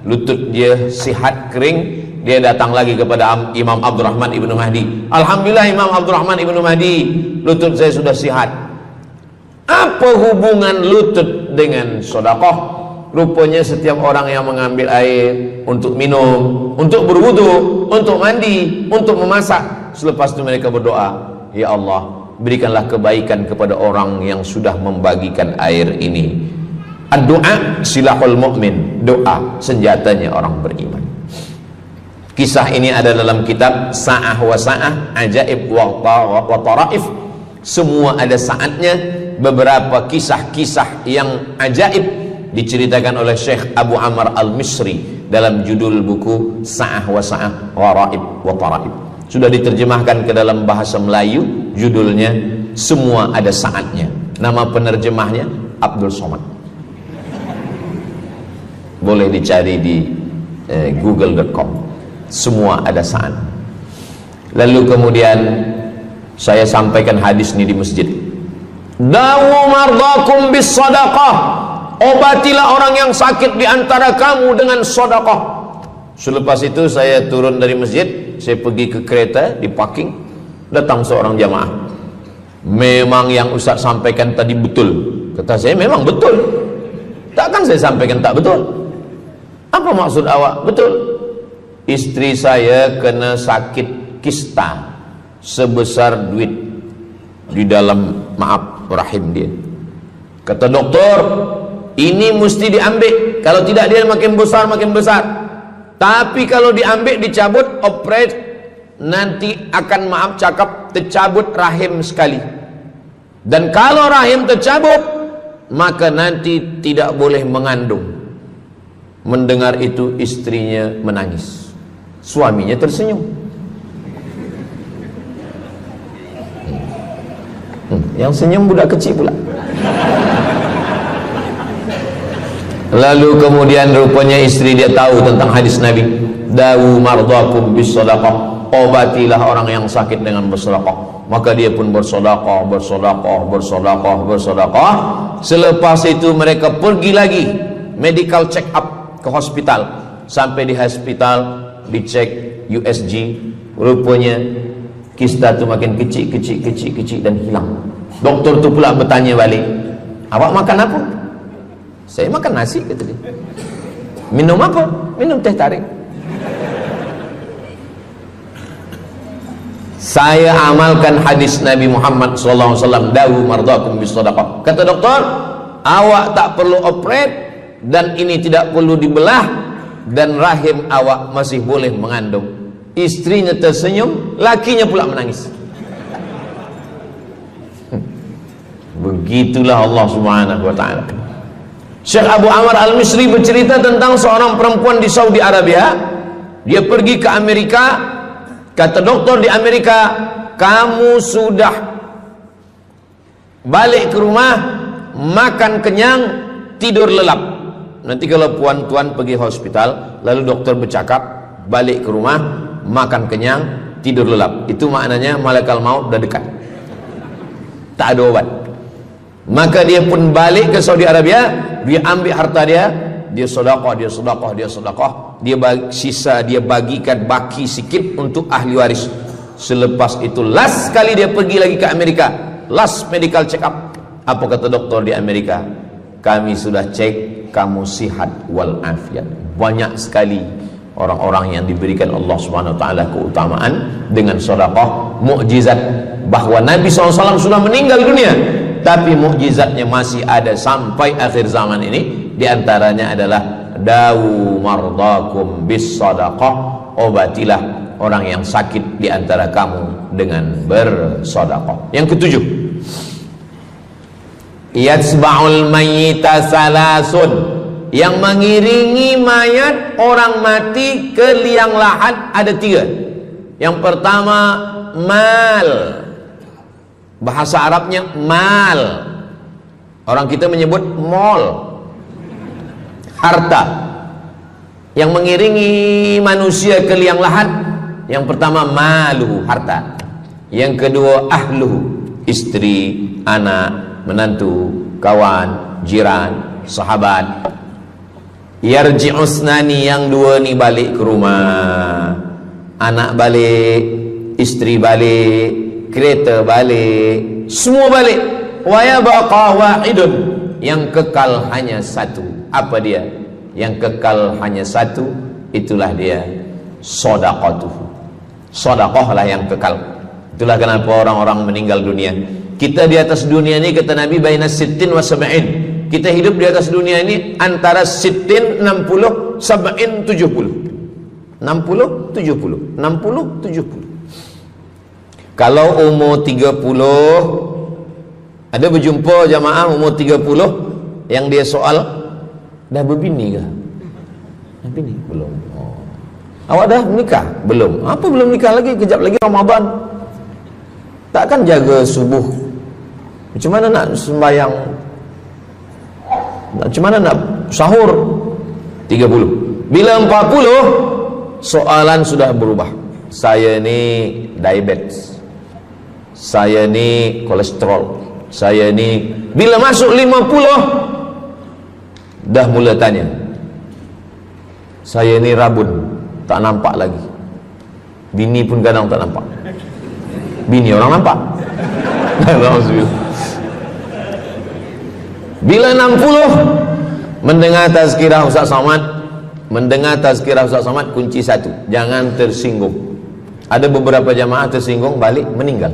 lutut dia sihat kering. Dia datang lagi kepada Imam Abdurrahman ibnu Mahdi. Alhamdulillah Imam Abdurrahman ibnu Mahdi, lutut saya sudah sihat. Apa hubungan lutut dengan sedekah? Rupanya setiap orang yang mengambil air untuk minum, untuk berwudu, untuk mandi, untuk memasak, selepas itu mereka berdoa, ya Allah, berikanlah kebaikan kepada orang yang sudah membagikan air ini. Ad-du'a silahul mu'min, doa senjatanya orang beriman. Kisah ini ada dalam kitab Sa'ah wa Sa'ah, Ajaib wa Taraif. Semua ada saatnya. Beberapa kisah-kisah yang ajaib diceritakan oleh Syekh Abu Amr al-Misri dalam judul buku Sa'ah wa Sa'ah Gharaib wa Taraib. Sudah diterjemahkan ke dalam bahasa Melayu, judulnya Semua Ada Saatnya. Nama penerjemahnya Abdul Somad. Boleh dicari di google.com. Semua ada saat. Lalu kemudian saya sampaikan hadis ini di masjid. Dawu mardakum bis sadaqah. Obatilah orang yang sakit di antara kamu dengan sedekah. Selepas itu saya turun dari masjid, saya pergi ke kereta, di parking, datang seorang jamaah. Memang yang Ustaz sampaikan tadi betul. Kata saya, memang betul. Takkan saya sampaikan tak betul? Apa maksud awak? Betul. Istri saya kena sakit kista sebesar duit di dalam rahim dia. Kata doktor, ini mesti diambil. Kalau tidak dia makin besar, makin besar. Tapi kalau diambil, dicabut, operate, nanti akan tercabut rahim sekali. Dan kalau rahim tercabut, maka nanti tidak boleh mengandung. Mendengar itu istrinya menangis. Suaminya tersenyum. Yang senyum budak kecil pula. Lalu kemudian rupanya istri dia tahu tentang hadis Nabi. Dawu mardakum bis sadaqah. Obatilah orang yang sakit dengan bersedekah. Maka dia pun bersedekah. Selepas itu mereka pergi lagi medical check up ke hospital. Sampai di hospital dicek USG, rupanya kista itu makin kecil dan hilang. Doktor tu pula bertanya balik, awak makan apa? Saya makan nasi, kata dia. Minum apa? Minum teh tarik. Saya amalkan hadis Nabi Muhammad SAW, dawu mardakum bis sadaqah. Kata doktor, awak tak perlu operate, dan ini tidak perlu dibelah, dan rahim awak masih boleh mengandung. Istrinya tersenyum, lakinya pula menangis. Begitulah Allah Subhanahu wa ta'ala. Syekh Abu Amr Al-Misri bercerita tentang seorang perempuan di Saudi Arabia. Dia pergi ke Amerika. Kata doktor di Amerika, kamu sudah balik ke rumah, makan kenyang, tidur lelap. Nanti kalau puan-tuan pergi hospital, lalu dokter bercakap, balik ke rumah, makan kenyang, tidur lelap. Itu maknanya malaikat maut dah dekat, tak ada obat. Maka dia pun balik ke Saudi Arabia. Dia ambil harta dia, dia sedekah, dia sisa, dia bagikan baki sikit untuk ahli waris. Selepas itu last kali dia pergi lagi ke Amerika, last medical check up. Apa kata doktor di Amerika? Kami sudah cek, kamu sihat walafiat. Banyak sekali orang-orang yang diberikan Allah Subhanahu wa taala keutamaan dengan sedekah, mukjizat bahwa Nabi SAW sudah meninggal dunia, tapi mukjizatnya masih ada sampai akhir zaman ini. Di antaranya adalah dawu mardakum bis sadaqah, obatilah orang yang sakit di antara kamu dengan bersedekah. Yang ketujuh, yatsba'ul mayyita salasun, yang mengiringi mayat orang mati ke liang lahat ada tiga. Yang pertama mal, bahasa Arabnya mal, orang kita menyebut mall, harta. Yang mengiringi manusia ke liang lahat, yang pertama maluhu, harta. Yang kedua ahluhu, istri, anak, menantu, kawan, jiran, sahabat. Yarji'usnani, yang dua ni balik ke rumah, anak balik, istri balik, kereta balik, semua balik. Wa yabqa wahidun, yang kekal hanya satu. Apa dia? Yang kekal hanya satu, itulah dia sedekatuh. Sedekah lah yang kekal. Itulah kenapa orang-orang meninggal dunia. Kita di atas dunia ini, kata Nabi, baina sittin wa sab'in. Kita hidup di atas dunia ini antara sittin, 60, sab'in, 70. 60, 70. 60, 70. Kalau umur 30, ada berjumpa jamaah umur 30 yang dia soal, dah berbini ke? Bini? Belum. Oh. Awak dah menikah? Belum. Apa belum nikah lagi? Kejap lagi Ramadan. Takkan jaga subuh? Macam mana nak sembahyang? Macam mana nak sahur? 30. Bila 40, soalan sudah berubah. Saya ni diabetes, saya ni kolesterol, saya ni. Bila masuk 50, dah mula tanya, saya ni rabun, tak nampak lagi. Bini pun kadang tak nampak. Bini orang nampak. Bila 60, mendengar tazkirah Ustaz Somad, kunci satu, jangan tersinggung. Ada beberapa jamaah tersinggung, balik meninggal.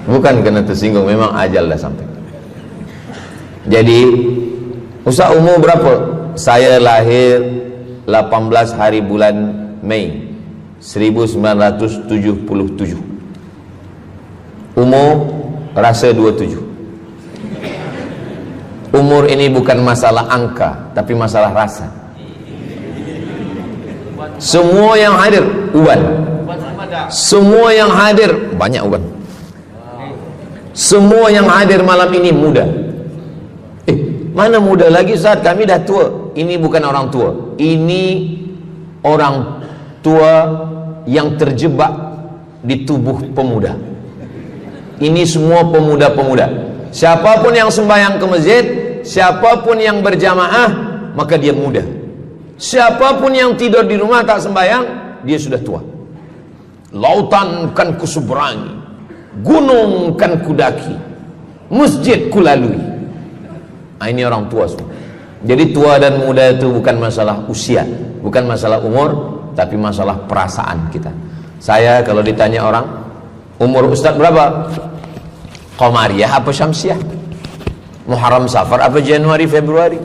Bukan kerana tersinggung, memang ajal dah sampai. Jadi, Ustaz umur berapa? Saya lahir 18 hari bulan Mei 1977. Umur rasa 27. Umur ini bukan masalah angka, tapi masalah rasa. Semua yang hadir uban. Semua yang hadir banyak uban. Semua yang hadir malam ini muda. Mana muda lagi Ustaz? Kami dah tua. Ini bukan orang tua. Ini orang tua yang terjebak di tubuh pemuda. Ini semua pemuda-pemuda. Siapapun yang sembahyang ke masjid, siapapun yang berjamaah, maka dia muda. Siapapun yang tidur di rumah tak sembahyang, dia sudah tua. Lautan kan kuseberangi, gunung kan kudaki, masjid kulalui. Ini orang tua semua. Jadi tua dan muda itu bukan masalah usia, bukan masalah umur, tapi masalah perasaan kita. Saya kalau ditanya orang, umur Ustaz berapa? Qamariyah apa Syamsiah? Muharram Safar apa Januari Februari?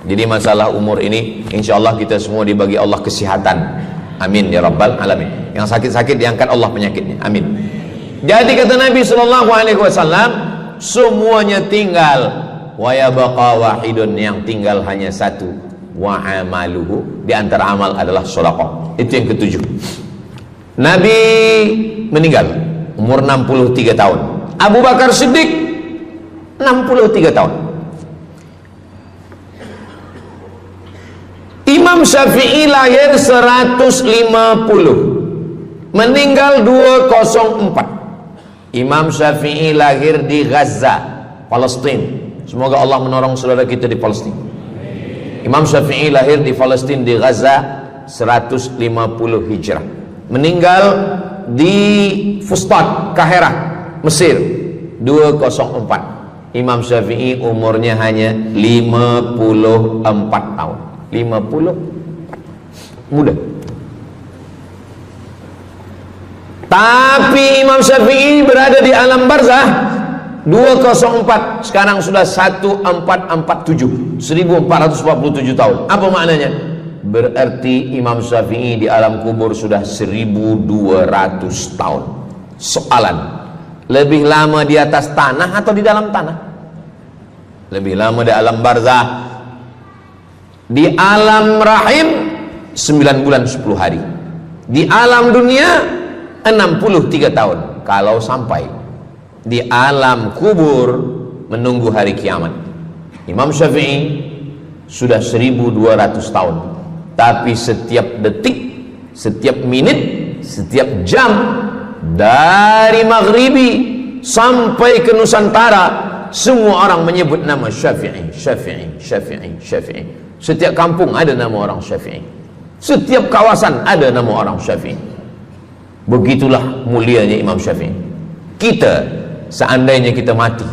Jadi masalah umur ini insyaallah kita semua dibagi Allah kesihatan. Amin ya rabbal alamin. Yang sakit-sakit diangkat Allah penyakitnya. Amin. Jadi kata Nabi SAW, semuanya tinggal, wa yabqa wahidun, yang tinggal hanya satu, wa amaluhu, di antara amal adalah sedekah. Itu yang ketujuh. Nabi meninggal umur 63 tahun. Abu Bakar Siddiq 63 tahun. Imam Syafi'i lahir 150, meninggal 204. Imam Syafi'i lahir di Gaza, Palestina. Semoga Allah menolong saudara kita di Palestina. Imam Syafi'i lahir di Palestina, di Gaza 150 Hijrah. Meninggal di Fustat, Kahirah, Mesir 204. Imam Syafi'i umurnya hanya 54 tahun. 50 muda. Tapi Imam Syafi'i berada di alam barzah 204, sekarang sudah 1447, 1447 tahun. Apa maknanya? Berarti Imam Syafi'i di alam kubur sudah 1200 tahun. Soalan, lebih lama di atas tanah atau di dalam tanah? Lebih lama di alam barzah. Di alam rahim 9 bulan 10 hari. Di alam dunia 63 tahun. Kalau sampai di alam kubur menunggu hari kiamat. Imam Syafi'i sudah 1200 tahun. Tapi setiap detik, setiap menit, setiap jam, dari maghribi sampai ke Nusantara, semua orang menyebut nama Syafi'i, Syafi'i, Syafi'i, Syafi'i. Setiap kampung ada nama orang Syafi'i. Setiap kawasan ada nama orang Syafi'i. Begitulah mulianya Imam Syafi'i. Kita, seandainya kita mati,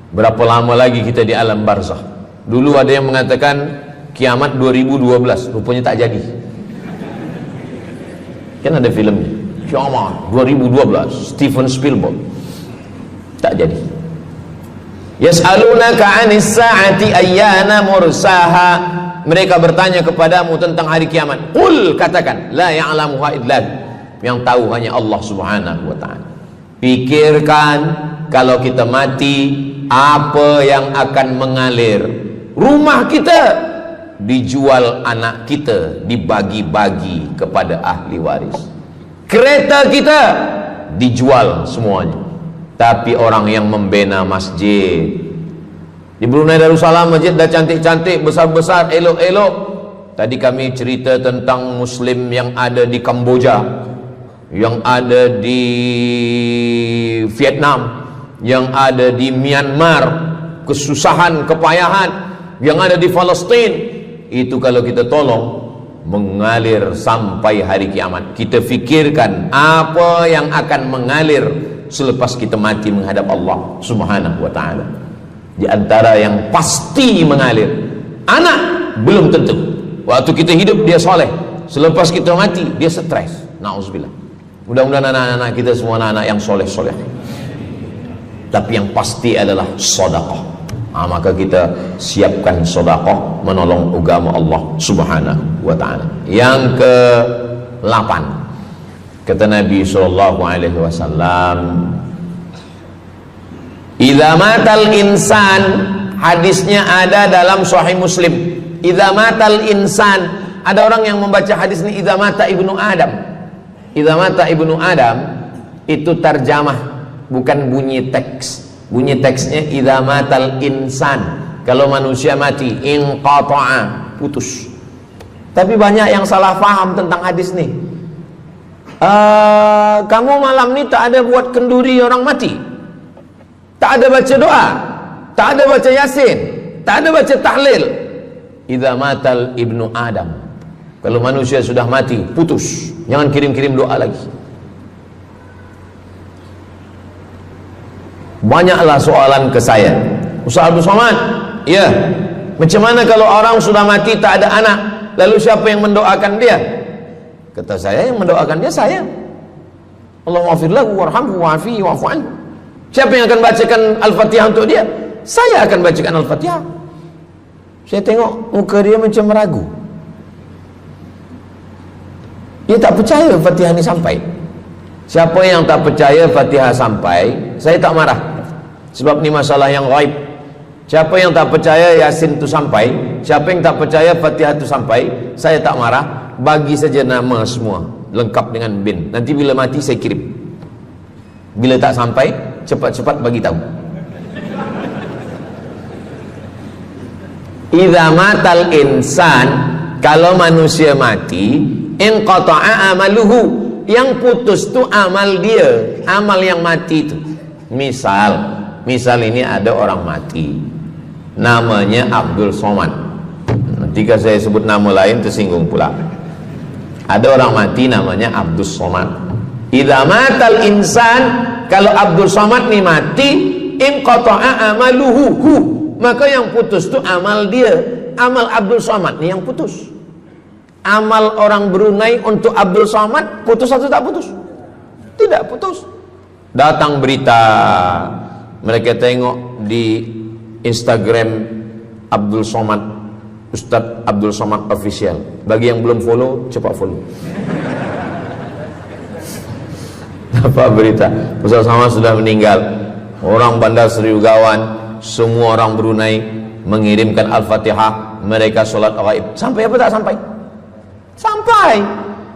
berapa lama lagi kita di alam barzakh? Dulu ada yang mengatakan kiamat 2012, rupanya tak jadi. Kan ada filmnya, kiamat 2012, Steven Spielberg. Tak jadi. Yas'alunaka 'anis sa'ati ayyana mursaha. Mereka bertanya kepadamu tentang hari kiamat. Qul, katakan, la ya'lamuha illa hu. Yang tahu hanya Allah Subhanahu wa ta'ala. Pikirkan, kalau kita mati, apa yang akan mengalir? Rumah kita dijual anak kita, dibagi-bagi kepada ahli waris. Kereta kita dijual semuanya. Tapi orang yang membina masjid di Brunei Darussalam, masjid dah cantik-cantik, besar-besar, elok-elok. Tadi kami cerita tentang Muslim yang ada di Kamboja, yang ada di Vietnam, yang ada di Myanmar, kesusahan, kepayahan, yang ada di Palestin. Itu kalau kita tolong, mengalir sampai hari kiamat. Kita fikirkan apa yang akan mengalir selepas kita mati menghadap Allah Subhanahu wa ta'ala. Di antara yang pasti mengalir, anak belum tentu. Waktu kita hidup dia soleh, selepas kita mati dia stres. Na'udzubillah. Mudah-mudahan anak-anak kita semua anak-anak yang soleh-soleh. Tapi yang pasti adalah sedekah. Maka kita siapkan sedekah menolong agama Allah Subhanahu wa ta'ala. Yang ke-8, kata Nabi SAW, idza matal insan, hadisnya ada dalam Sahih Muslim. Idza matal insan, ada orang yang membaca hadis ini idza mata ibnu Adam. Idza mata ibnu Adam itu tarjamah, bukan bunyi teks. Bunyi teksnya idza matal insan, kalau manusia mati, inqata'a, putus. Tapi banyak yang salah faham tentang hadis nih. Kamu malam ni tak ada buat kenduri orang mati, tak ada baca doa, tak ada baca yasin, tak ada baca tahlil. Idza matal ibnu Adam, kalau manusia sudah mati, putus. Jangan kirim-kirim doa lagi. Banyaklah soalan ke saya, Ustaz Abdul Somad, ya, macam mana kalau orang sudah mati tak ada anak, lalu siapa yang mendoakan dia? Kata saya, yang mendoakan dia saya. Allahumma ighfir lahu warhamhu wa'afihi wa'fu anhu. Siapa yang akan bacakan Al-Fatihah untuk dia? Saya akan bacakan Al-Fatihah. Saya tengok muka dia macam ragu. Dia tak percaya Fatihah ini sampai. Siapa yang tak percaya Fatihah sampai, saya tak marah. Sebab ni masalah yang ghaib. Siapa yang tak percaya Yasin itu sampai, siapa yang tak percaya Fatihah itu sampai, saya tak marah. Bagi saja nama semua, lengkap dengan bin. Nanti bila mati saya kirim. Bila tak sampai, cepat-cepat bagi tahu. Idza matal insan, kalau manusia mati, inqata'a amaluhu, yang putus tu amal dia, amal yang mati itu. Misal ini ada orang mati, namanya Abdul Somad. Ketika saya sebut nama lain tersinggung pula. Ada orang mati namanya Abdul Somad. Idza matal insan, kalau Abdul Somad ni mati, inqata'a amaluhu, maka yang putus tu amal dia. Amal Abdul Somad ni yang putus. Amal orang Brunei untuk Abdul Somad putus atau tak putus? Tidak putus. Datang berita, mereka tengok di Instagram Abdul Somad, Ustadz Abdul Somad Official. Bagi yang belum follow, cepat follow. Dapat berita Ustadz Somad sudah meninggal. Orang Bandar Seri Begawan, semua orang Brunei mengirimkan Al-Fatihah, mereka sholat ghaib. Sampai apa tak sampai? Sampai.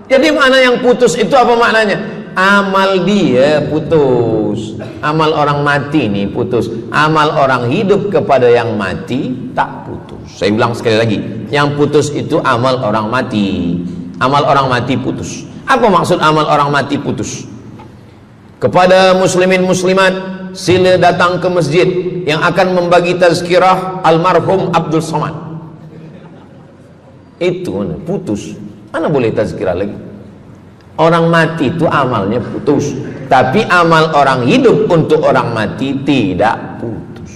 Jadi mana yang putus itu apa maknanya? Amal dia putus. Amal orang mati ini putus. Amal orang hidup kepada yang mati tak putus. Saya bilang sekali lagi, yang putus itu amal orang mati. Amal orang mati putus. Apa maksud amal orang mati putus? Kepada muslimin muslimat, sila datang ke masjid yang akan membagi tazkirah almarhum Abdul Somad. Itu putus. Mana boleh tazkirah lagi? Orang mati itu amalnya putus, tapi amal orang hidup untuk orang mati tidak putus.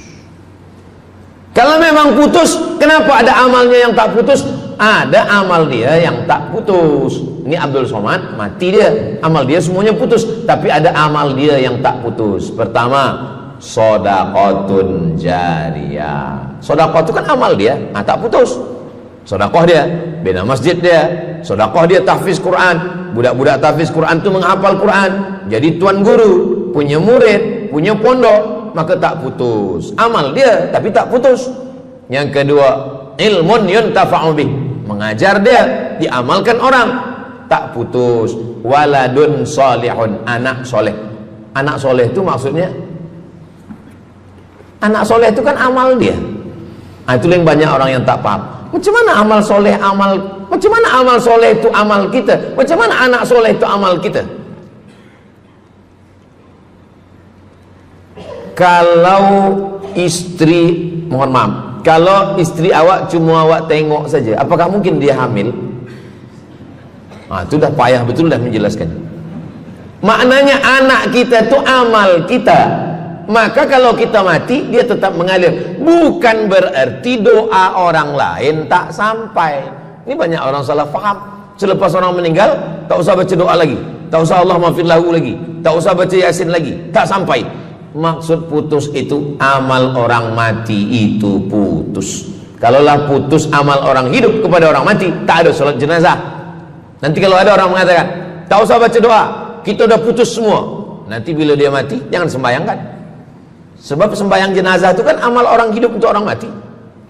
Kalau memang putus, kenapa ada amalnya yang tak putus? Ada amal dia yang tak putus. Ini Abdul Somad mati dia, amal dia semuanya putus, tapi ada amal dia yang tak putus. Pertama, shadaqatun jariyah. Sedekah itu kan amal dia, tak putus. Sedekah dia bina masjid dia, sedekah dia tahfiz Quran. Budak-budak tahfiz Quran itu menghafal Quran, jadi tuan guru, punya murid, punya pondok, maka tak putus. Amal dia tapi tak putus. Yang kedua, ilmun yuntafa'u bih, mengajar dia, diamalkan orang, tak putus. Waladun solihun, anak soleh. Anak soleh itu maksudnya, anak soleh itu kan amal dia. Nah, itu yang banyak orang yang tak paham. Macam mana amal soleh, macam mana amal soleh itu amal kita? Macam mana anak soleh itu amal kita? Kalau istri, mohon maaf, kalau istri awak cuma awak tengok saja, apakah mungkin dia hamil? Nah, itu dah payah betul dah menjelaskan. Maknanya anak kita itu amal kita. Maka kalau kita mati, dia tetap mengalir. Bukan berarti doa orang lain tak sampai. Ini banyak orang salah faham. Selepas orang meninggal, tak usah baca doa lagi, tak usah Allah maafir lahu lagi, tak usah baca Yasin lagi, tak sampai. Maksud putus itu amal orang mati itu putus. Kalaulah putus amal orang hidup kepada orang mati, tak ada salat jenazah. Nanti kalau ada orang mengatakan, tak usah baca doa, kita udah putus semua. Nanti bila dia mati, jangan sembahyangkan. Sebab sembahyang jenazah itu kan amal orang hidup untuk orang mati.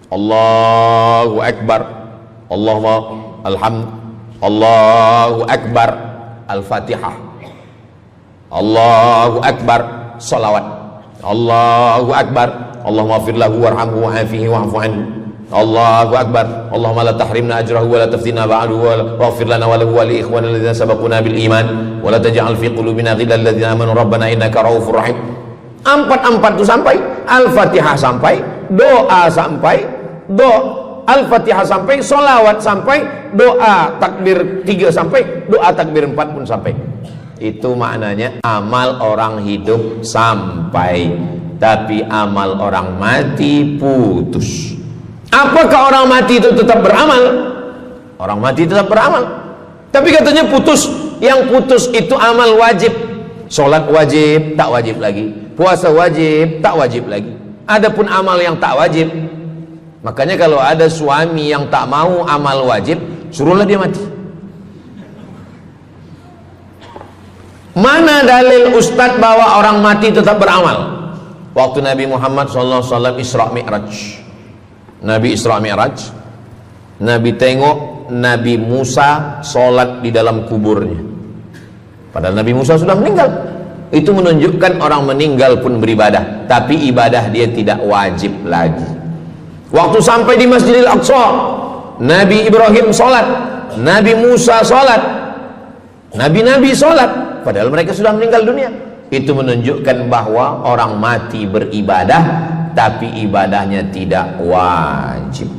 Allahu Akbar, Allahu Akbar, Al-Fatihah, Allahu Akbar, salawat, Allahu Akbar, Allahumma fir lahu warhamhu wa'afihi wa'fu anhu, Allahu Akbar, Allahumma la tahrimna ajrahu wa la taftina ba'dahu wa waghfir lana wa lahu wa li ikhwanina alladhina sabaquna bil iman wa la taj'al fi qulubina ghillan lil ladzina amanu rabbana innaka ra'ufur rahim. Empat itu sampai, Al-Fatihah sampai, doa sampai, Al-Fatihah sampai, solawat sampai, doa takbir 3 sampai, doa takbir 4 pun sampai. Itu maknanya amal orang hidup sampai, tapi amal orang mati putus. Apakah orang mati itu tetap beramal? Orang mati tetap beramal, tapi katanya putus. Yang putus itu amal wajib. Sholat wajib, tak wajib lagi. Puasa wajib, tak wajib lagi. Adapun amal yang tak wajib, makanya kalau ada suami yang tak mau amal wajib, suruhlah dia mati. Mana dalil ustadz bahwa orang mati tetap beramal? Waktu Nabi Muhammad SAW Isra Mi'raj, Nabi Isra Mi'raj, Nabi tengok Nabi Musa sholat di dalam kuburnya. Padahal Nabi Musa sudah meninggal. Itu menunjukkan orang meninggal pun beribadah, tapi ibadah dia tidak wajib lagi. Waktu sampai di Masjidil Aqsa, Nabi Ibrahim sholat, Nabi Musa sholat, Nabi-Nabi sholat, padahal mereka sudah meninggal dunia. Itu menunjukkan bahwa orang mati beribadah, tapi ibadahnya tidak wajib.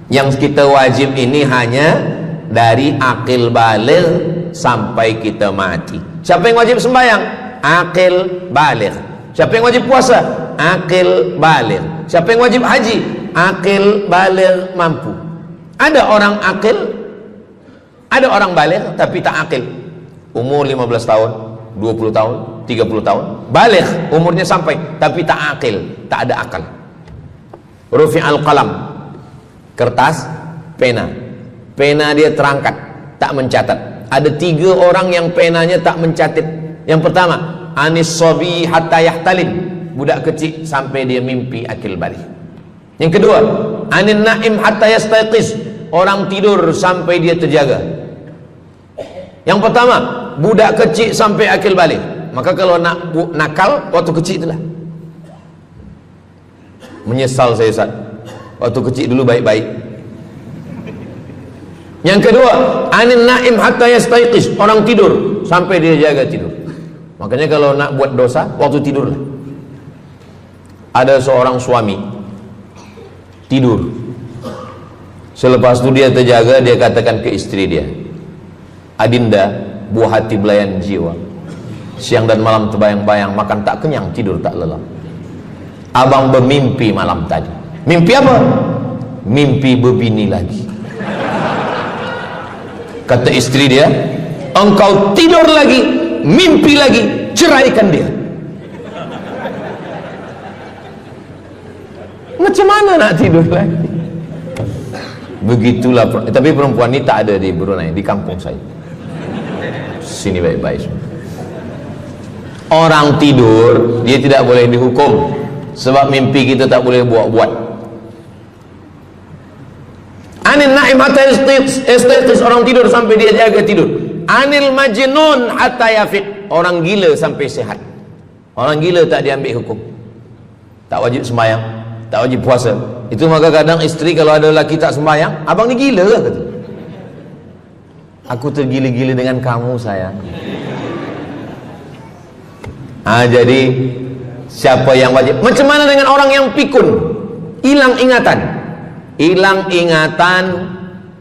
Yang kita wajib ini hanya dari akil baligh sampai kita mati. Siapa yang wajib sembahyang? Akil baligh. Siapa yang wajib puasa? Akil baligh. Siapa yang wajib haji? Akil baligh mampu. Ada orang akil, ada orang baligh tapi tak akil. Umur 15 tahun, 20 tahun, 30 tahun, baligh umurnya sampai tapi tak akil, tak ada akal. Rufi'al qalam, kertas, pena. Pena dia terangkat, tak mencatat. Ada 3 orang yang penanya tak mencatat. Yang pertama, anis sobi hatta yahtalim, budak kecil sampai dia mimpi akil balik. Yang kedua, anin naim hatta yastayqiz, orang tidur sampai dia terjaga. Yang pertama, budak kecil sampai akil balik. Maka kalau nak nakal waktu kecil itulah. Menyesal saya Ustaz, waktu kecil dulu baik-baik. Yang kedua, anin naim hatta yastayqiz, orang tidur sampai dia jaga tidur. Makanya kalau nak buat dosa, waktu tidurlah. Ada seorang suami tidur, selepas itu dia terjaga, dia katakan ke istri dia, Adinda, buah hati belayan jiwa, siang dan malam terbayang-bayang, makan tak kenyang, tidur tak lelap. Abang bermimpi malam tadi. Mimpi apa? Mimpi berbini lagi. Kata istri dia, engkau tidur lagi, mimpi lagi, ceraikan dia. Macam mana nak tidur lagi? Begitulah. Tapi perempuan ini tak ada di Brunei, di kampung saya. Sini baik-baik. Orang tidur, dia tidak boleh dihukum, sebab mimpi kita tak boleh buat-buat. Anin naim hatta yastayqis, orang tidur sampai dia jaga tidur. Anil majnun hatta yafiq, orang gila sampai sehat. Orang gila tak diambil hukum, tak wajib sembahyang, tak wajib puasa. Itu maka kadang isteri kalau ada lelaki tak sembahyang, abang ni gila ke? Kata, aku tergila-gila dengan kamu sayang. Jadi siapa yang wajib? Macam mana dengan orang yang pikun, hilang ingatan? Hilang ingatan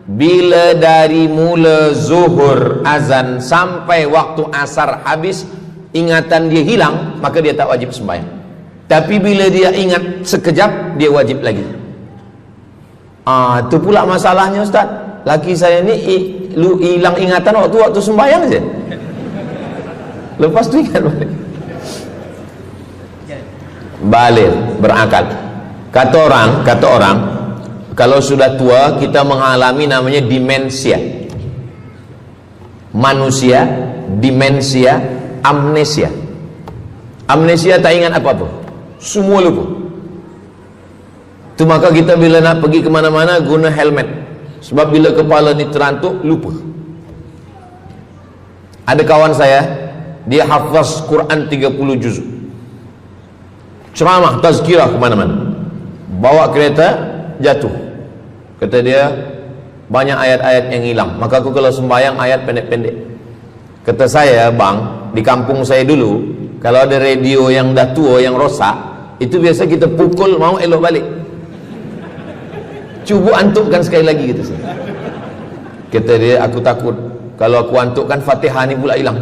bila dari mula zuhur azan sampai waktu asar habis, ingatan dia hilang, maka dia tak wajib sembahyang. Tapi bila dia ingat sekejap, dia wajib lagi. Itu pula masalahnya Ustaz. Laki saya ni hilang ingatan waktu sembahyang saja. Lepas tu ingat balik berakal. Kata orang kalau sudah tua kita mengalami namanya demensia. Manusia demensia, amnesia. Amnesia tak ingat apa-apa, semua lupa. Itu maka kita bila nak pergi ke mana-mana guna helmet, sebab bila kepala ni terantuk lupa. Ada kawan saya, dia hafaz Quran 30 juz, ceramah tazkirah ke mana-mana, bawa kereta jatuh. Kata dia banyak ayat-ayat yang hilang, maka aku kalau sembahyang ayat pendek-pendek. Kata saya, bang, di kampung saya dulu kalau ada radio yang dah tua yang rosak, itu biasa kita pukul mau elok balik. Cuba antukkan sekali lagi, kata saya. Kata dia, aku takut kalau aku antukkan Fatihah ni pula hilang.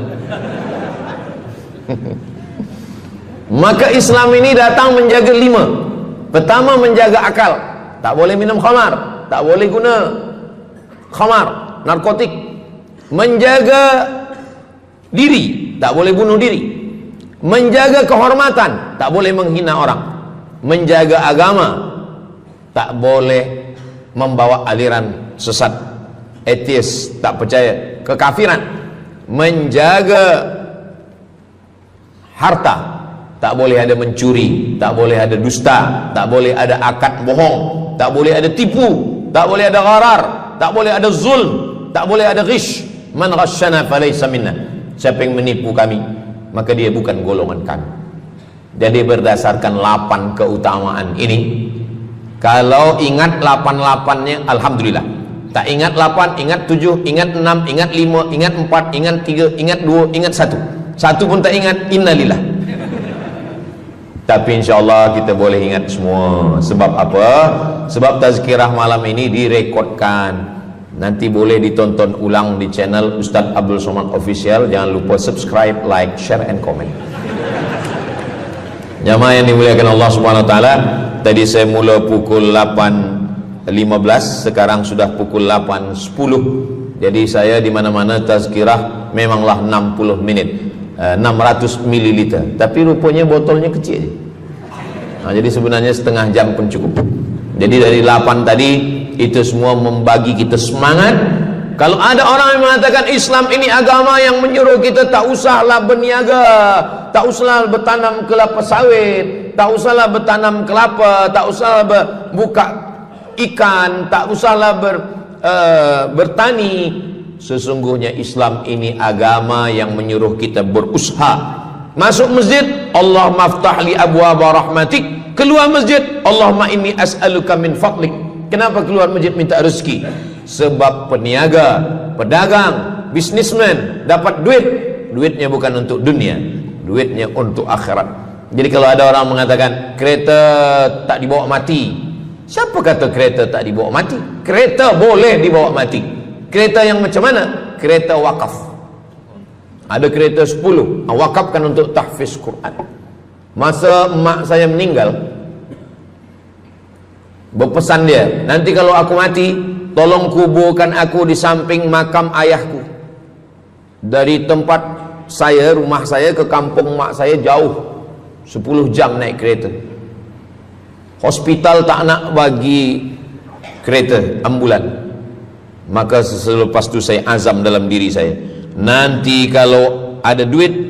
Maka Islam ini datang menjaga 5. Pertama, menjaga akal. Tak boleh minum khamar, tak boleh guna khamar, narkotik. Menjaga diri, tak boleh bunuh diri. Menjaga kehormatan, tak boleh menghina orang. Menjaga agama, tak boleh membawa aliran sesat, ateis, tak percaya, kekafiran. Menjaga harta, tak boleh ada mencuri, tak boleh ada dusta, tak boleh ada akad bohong, tak boleh ada tipu, tak boleh ada gharar, tak boleh ada zulm, tak boleh ada ghish. Man ghasyana falaysa minna. Siapa yang menipu kami, maka dia bukan golongan kami. Jadi berdasarkan 8 keutamaan ini, kalau ingat 8-8-nya alhamdulillah. Tak ingat 8, ingat 7, ingat 6, ingat 5, ingat 4, ingat 3, ingat 2, ingat 1. Satu pun tak ingat, innalillah. Tapi insyaAllah kita boleh ingat semua. Sebab apa? Sebab tazkirah malam ini direkodkan, nanti boleh ditonton ulang di channel Ustaz Abdul Somad Official. Jangan lupa subscribe, like, share, and comment. Jamaah yang dimuliakan Allah Subhanahu Wa Taala, tadi saya mula pukul 8.15, sekarang sudah pukul 8.10. Jadi saya di mana-mana tazkirah memanglah 60 menit, 600 ml, tapi rupanya botolnya kecil. Jadi sebenarnya setengah jam pun cukup. Jadi dari 8 tadi itu semua membagi kita semangat. Kalau ada orang yang mengatakan Islam ini agama yang menyuruh kita tak usahlah berniaga, tak usahlah bertanam kelapa sawit, tak usahlah bertanam kelapa, tak usahlah buka ikan, tak usahlah bertani. Sesungguhnya Islam ini agama yang menyuruh kita berusaha. Masuk masjid, Allah maftah li abwaba rahmatik. Keluar masjid, Allahumma inni as'aluka min fadlik. Kenapa keluar masjid minta rezeki? Sebab peniaga, pedagang, bisnismen dapat duit, duitnya bukan untuk dunia, duitnya untuk akhirat. Jadi kalau ada orang mengatakan kereta tak dibawa mati, siapa kata kereta tak dibawa mati? Kereta boleh dibawa mati. Kereta yang macam mana? Kereta wakaf. Ada kereta 10, wakafkan untuk tahfiz Quran. Masa emak saya meninggal, berpesan dia, nanti kalau aku mati, tolong kuburkan aku di samping makam ayahku. Dari tempat saya, rumah saya ke kampung mak saya jauh, 10 jam naik kereta. Hospital tak nak bagi kereta ambulan. Maka selepas itu saya azam dalam diri saya, nanti kalau ada duit,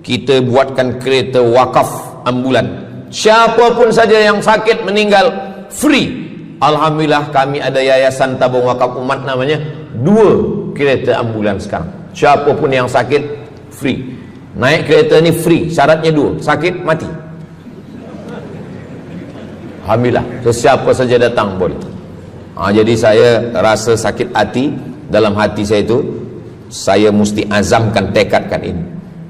kita buatkan kereta wakaf ambulan. Siapapun saja yang sakit meninggal, free, Alhamdulillah kami ada yayasan tabung wakaf umat namanya, 2 kereta ambulans sekarang. Siapapun yang sakit free. Naik kereta ni free, syaratnya 2, sakit mati. Alhamdulillah, sesiapa saja datang boleh. Jadi saya rasa sakit hati, dalam hati saya itu saya mesti azamkan, tekadkan ini.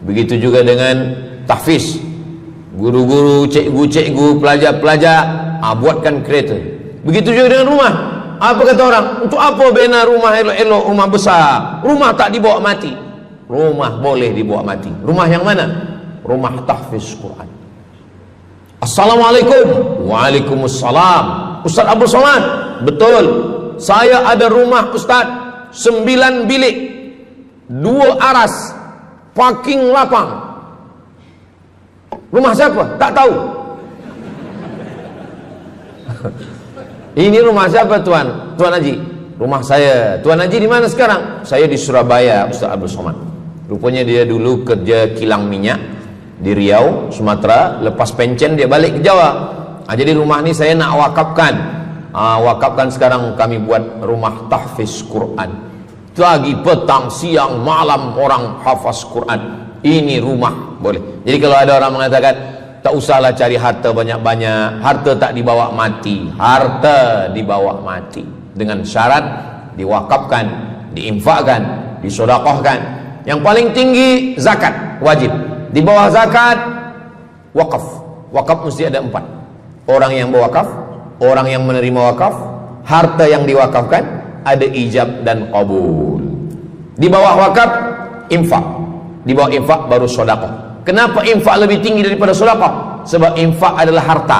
Begitu juga dengan tahfiz, guru-guru, cikgu-cikgu, pelajar-pelajar, buatkan kereta. Begitu juga dengan rumah. Apa kata orang? Untuk apa bina rumah elok-elok, rumah besar? Rumah tak dibawa mati. Rumah boleh dibawa mati. Rumah yang mana? Rumah tahfiz Quran. Assalamualaikum. Waalaikumsalam. Ustaz Abdul Somad, betul, saya ada rumah Ustaz, 9 bilik, 2 aras, parking lapang. Rumah siapa? Tak tahu. Ini rumah siapa Tuan? Tuan Haji. Rumah saya. Tuan Haji di mana sekarang? Saya di Surabaya, Ustaz Abdul Somad. Rupanya dia dulu kerja kilang minyak di Riau, Sumatera. Lepas pencen dia balik ke Jawa. Jadi rumah ni saya nak wakafkan. Wakafkan sekarang kami buat rumah tahfiz Quran. Pagi, petang, siang, malam orang hafaz Quran. Ini rumah boleh. Jadi kalau ada orang mengatakan tak usahlah cari harta banyak-banyak, harta tak dibawa mati. Harta dibawa mati dengan syarat diwakafkan, diinfakkan, disedekahkan. Yang paling tinggi zakat wajib. Di bawah zakat wakaf. Wakaf mesti ada 4. Orang yang berwakaf, orang yang menerima wakaf, harta yang diwakafkan, ada ijab dan qabul. Di bawah wakaf infak. Di bawah infak baru sedekah. Kenapa infak lebih tinggi daripada sedekah? Sebab infak adalah harta,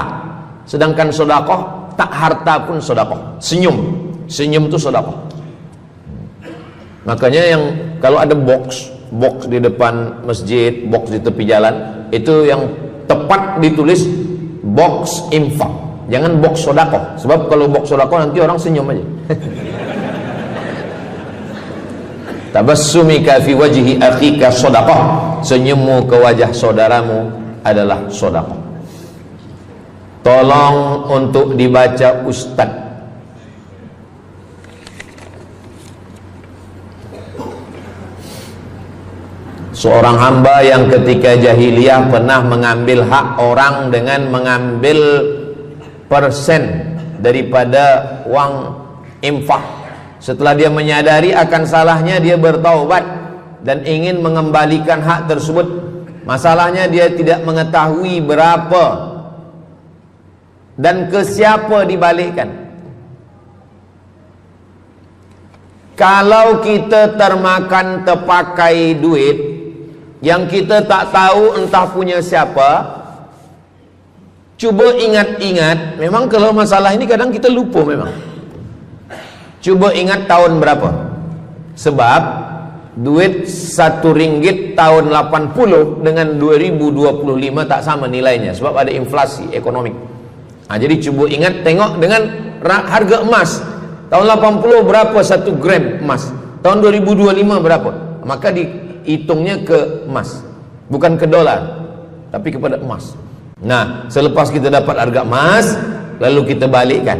sedangkan sedekah tak harta pun sedekah. Senyum itu sedekah. Makanya yang kalau ada box di depan masjid, box di tepi jalan, itu yang tepat ditulis box infak, jangan box sedekah. Sebab kalau box sedekah nanti orang senyum aja. Tabassumika fi wajhi akhika sedekah. Senyummu ke wajah saudaramu adalah sedekah. Tolong untuk dibaca Ustaz. Seorang hamba yang ketika jahiliyah pernah mengambil hak orang dengan mengambil persen daripada uang infak. Setelah dia menyadari akan salahnya, dia bertaubat dan ingin mengembalikan hak tersebut. Masalahnya dia tidak mengetahui berapa dan ke siapa dibalikkan. Kalau kita termakan terpakai duit yang kita tak tahu entah punya siapa, cuba ingat-ingat. Memang kalau masalah ini kadang kita lupa memang. Coba ingat tahun berapa. Sebab duit RM1 tahun 80 dengan 2025 tak sama nilainya, sebab ada inflasi ekonomi. Jadi coba ingat, tengok dengan harga emas. Tahun 80 berapa 1 gram emas? Tahun 2025 berapa? Maka dihitungnya ke emas, bukan ke dolar, tapi kepada emas. Nah, selepas kita dapat harga emas, lalu kita balikkan.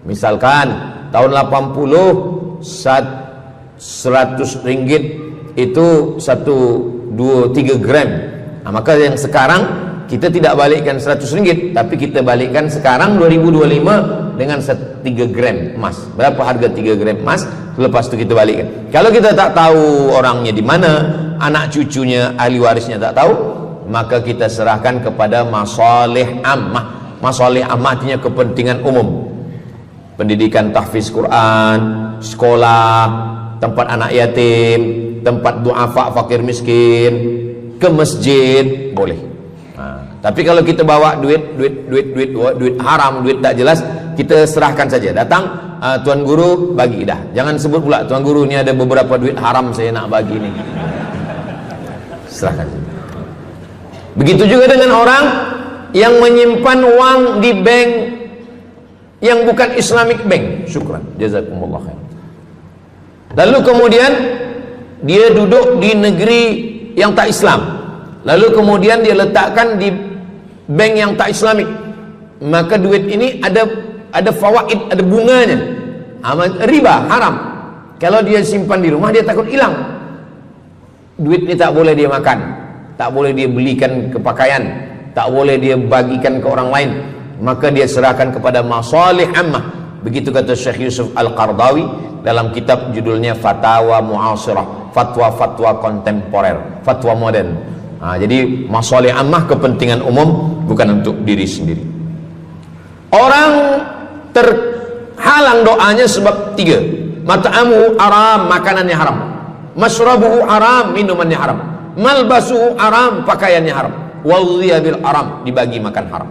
Misalkan tahun 80 100 ringgit itu 1, 2, 3 gram. Maka yang sekarang kita tidak balikkan 100 ringgit, tapi kita balikkan sekarang 2025 dengan 3 gram emas. Berapa harga 3 gram emas? Lepas itu kita balikkan. Kalau kita tak tahu orangnya di mana, anak cucunya, ahli warisnya tak tahu, maka kita serahkan kepada masalih ammah. Masalih ammah artinya kepentingan umum. Pendidikan tahfiz Quran, sekolah, tempat anak yatim, tempat duafa fakir miskin, ke masjid, boleh. Tapi kalau kita bawa duit haram, duit tak jelas, kita serahkan saja. Datang, Tuan Guru bagi dah. Jangan sebut pula, Tuan Guru ni ada beberapa duit haram saya nak bagi ni. Serahkan. Begitu juga dengan orang yang menyimpan uang di bank yang bukan Islamic bank. Syukran, jazakumullah khair. Lalu kemudian dia duduk di negeri yang tak Islam, lalu kemudian dia letakkan di bank yang tak Islamik. Maka duit ini ada ada fawaid, ada bunganya. Riba haram. Kalau dia simpan di rumah dia takut hilang. Duit ini tak boleh dia makan, tak boleh dia belikan ke pakaian, tak boleh dia bagikan ke orang lain, maka dia serahkan kepada masalih ammah. Begitu kata Syekh Yusuf Al-Qardawi dalam kitab judulnya Fatawa Mu'asirah, fatwa-fatwa kontemporer, fatwa modern. Jadi masalih ammah, kepentingan umum, bukan untuk diri sendiri. Orang terhalang doanya sebab 3. Mat'amuhu haram, makanannya haram. Masyrabuhu haram, minumannya haram. Malbasuhu haram, pakaiannya haram. Wadhiya bil haram, dibagi makan haram.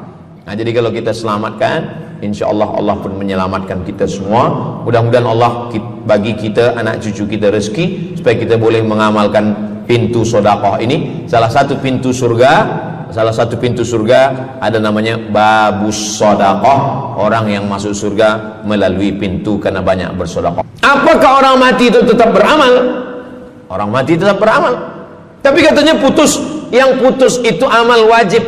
Jadi kalau kita selamatkan, insyaallah Allah pun menyelamatkan kita semua. Mudah-mudahan Allah bagi kita, anak cucu kita rezeki supaya kita boleh mengamalkan pintu sedekah ini. Salah satu pintu surga ada namanya babus sedekah. Orang yang masuk surga melalui pintu karena banyak bersedekah. Apakah orang mati itu tetap beramal? Orang mati tetap beramal, tapi katanya putus. Yang putus itu amal wajib.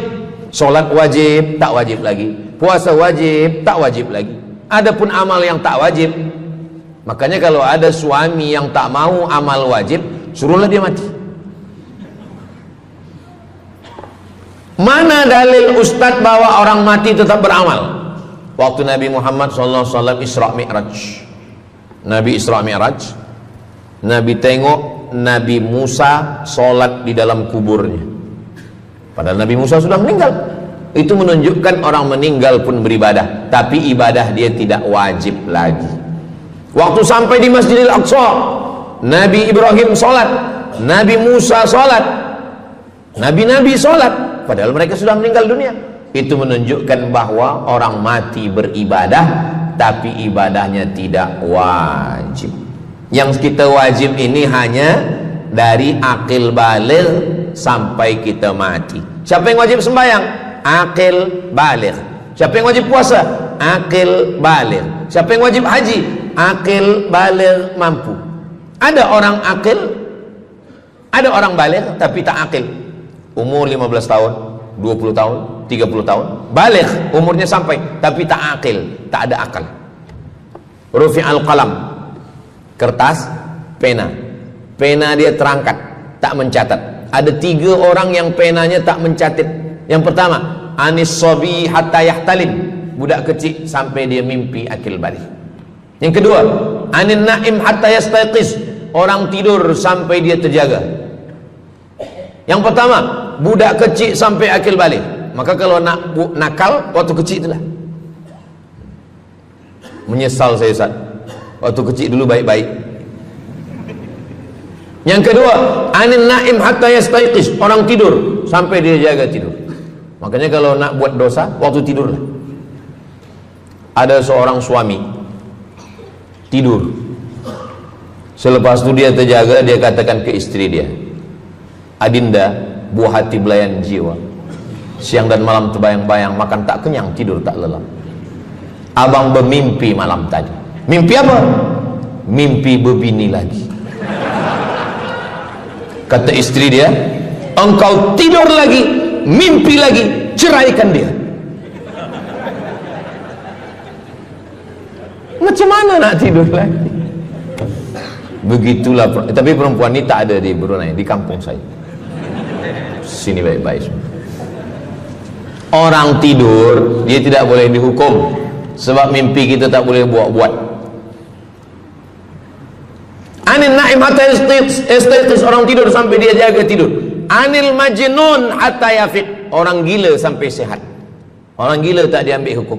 Sholat wajib, tak wajib lagi. Puasa wajib, tak wajib lagi. Adapun amal yang tak wajib, makanya kalau ada suami yang tak mau amal wajib, suruhlah dia mati. Mana dalil ustadz bahwa orang mati tetap beramal? Waktu Nabi Muhammad SAW Isra Mi'raj, Nabi Isra Mi'raj, Nabi tengok Nabi Musa sholat di dalam kuburnya, padahal Nabi Musa sudah meninggal. Itu menunjukkan orang meninggal pun beribadah, tapi ibadah dia tidak wajib lagi. Waktu sampai di Masjidil Aqsa, Nabi Ibrahim sholat, Nabi Musa sholat, Nabi-Nabi sholat, padahal mereka sudah meninggal dunia. Itu menunjukkan bahwa orang mati beribadah, tapi ibadahnya tidak wajib. Yang kita wajib ini hanya dari akil baligh sampai kita mati. Siapa yang wajib sembahyang? Akil baligh. Siapa yang wajib puasa? Akil baligh. Siapa yang wajib haji? Akil baligh mampu. Ada orang akil, ada orang baligh tapi tak akil. Umur 15 tahun, 20 tahun, 30 tahun, baligh, umurnya sampai, tapi tak akil, tak ada akal. Rufi'al qalam, kertas, pena dia terangkat, tak mencatat. Ada 3 orang yang penanya tak mencatat. Yang pertama, anis sobi hatta yahtalim, budak kecil sampai dia mimpi akil balik. Yang kedua, anin naim hatta yastayqiz, orang tidur sampai dia terjaga. Yang pertama, budak kecil sampai akil balik. Maka kalau nak nakal waktu kecil itulah. Menyesal saya Ustaz, waktu kecil dulu baik-baik. Yang kedua, anin naim hatta yastayqiz, orang tidur sampai dia jaga tidur. Makanya kalau nak buat dosa waktu tidurlah. Ada seorang suami tidur, selepas itu dia terjaga, dia katakan ke istri dia, Adinda, buah hati belayan jiwa, siang dan malam terbayang-bayang, makan tak kenyang, tidur tak lelap. Abang bermimpi malam tadi. Mimpi apa? Mimpi berbini lagi. Kata istri dia, engkau tidur lagi, mimpi lagi, ceraikan dia. Macam mana nak tidur lagi? Begitulah. Tapi perempuan ini tak ada di Brunei, di kampung saya. Sini baik-baik. Orang tidur dia tidak boleh dihukum, sebab mimpi kita tak boleh buat-buat. Anil naim hatta yastayqiz, orang tidur sampai dia jaga tidur. Anil majnun hatta yafiq, orang gila sampai sehat. Orang gila tak diambil hukum,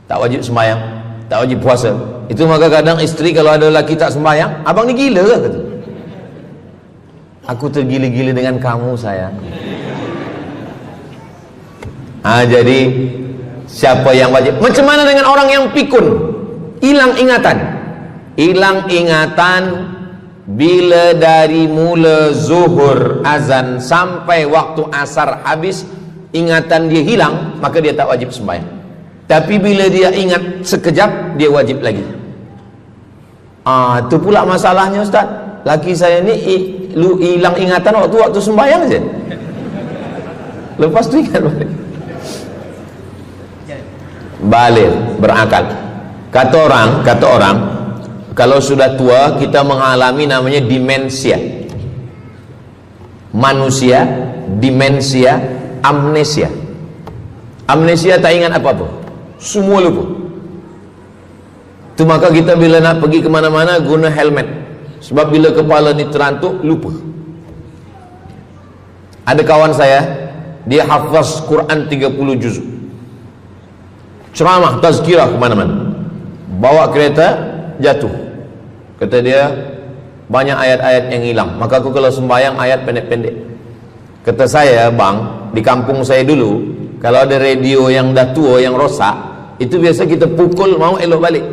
tak wajib sembahyang, tak wajib puasa. Itu maka kadang isteri kalau ada lelaki tak sembahyang, abang ni gila ke? Kata, aku tergila-gila dengan kamu sayang. Jadi siapa yang wajib? Macam mana dengan orang yang pikun, hilang ingatan? Hilang ingatan bila dari mula zuhur azan sampai waktu asar habis, ingatan dia hilang, maka dia tak wajib sembahyang. Tapi bila dia ingat sekejap, dia wajib lagi. Itu pula masalahnya Ustaz. Laki saya ni hilang ingatan waktu sembahyang je, lepas tu ingat balik. baligh, berakal. Kata orang, kalau sudah tua kita mengalami namanya demensia. Manusia, demensia, amnesia. Amnesia tak ingat apa-apa, semua lupa. Itu maka kita bila nak pergi kemana-mana guna helmet, sebab bila kepala ni terantuk lupa. Ada kawan saya, dia hafaz Quran 30 juz, ceramah tazkirah kemana-mana, bawa kereta jatuh. Kata dia banyak ayat-ayat yang hilang, maka aku kalau sembahyang ayat pendek-pendek. Kata saya, bang, di kampung saya dulu kalau ada radio yang dah tua yang rosak, itu biasa kita pukul mau elok balik.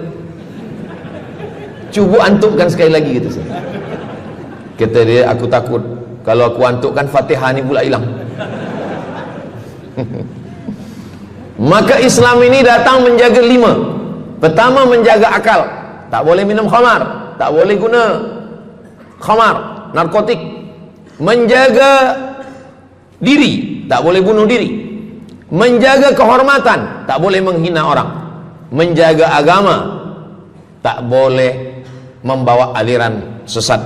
Cuba antukkan sekali lagi, gitu. Kata dia, aku takut kalau aku antukkan Fatihah ni pula hilang. Maka Islam ini datang menjaga 5. Pertama, menjaga akal. Tak boleh minum khamar, tak boleh guna khamar, narkotik. Menjaga diri, tak boleh bunuh diri. Menjaga kehormatan, tak boleh menghina orang. Menjaga agama, tak boleh membawa aliran sesat,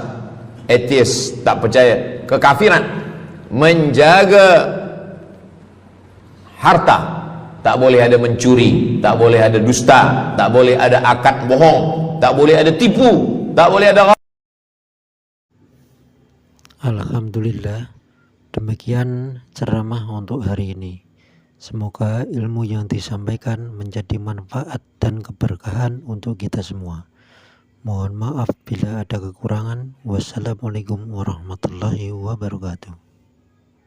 ateis, tak percaya, kekafiran. Menjaga harta, tak boleh ada mencuri, tak boleh ada dusta, tak boleh ada akad bohong, tak boleh ada tipu, tak boleh ada. Alhamdulillah, demikian ceramah untuk hari ini. Semoga ilmu yang disampaikan menjadi manfaat dan keberkahan untuk kita semua. Mohon maaf bila ada kekurangan. Wassalamualaikum warahmatullahi wabarakatuh.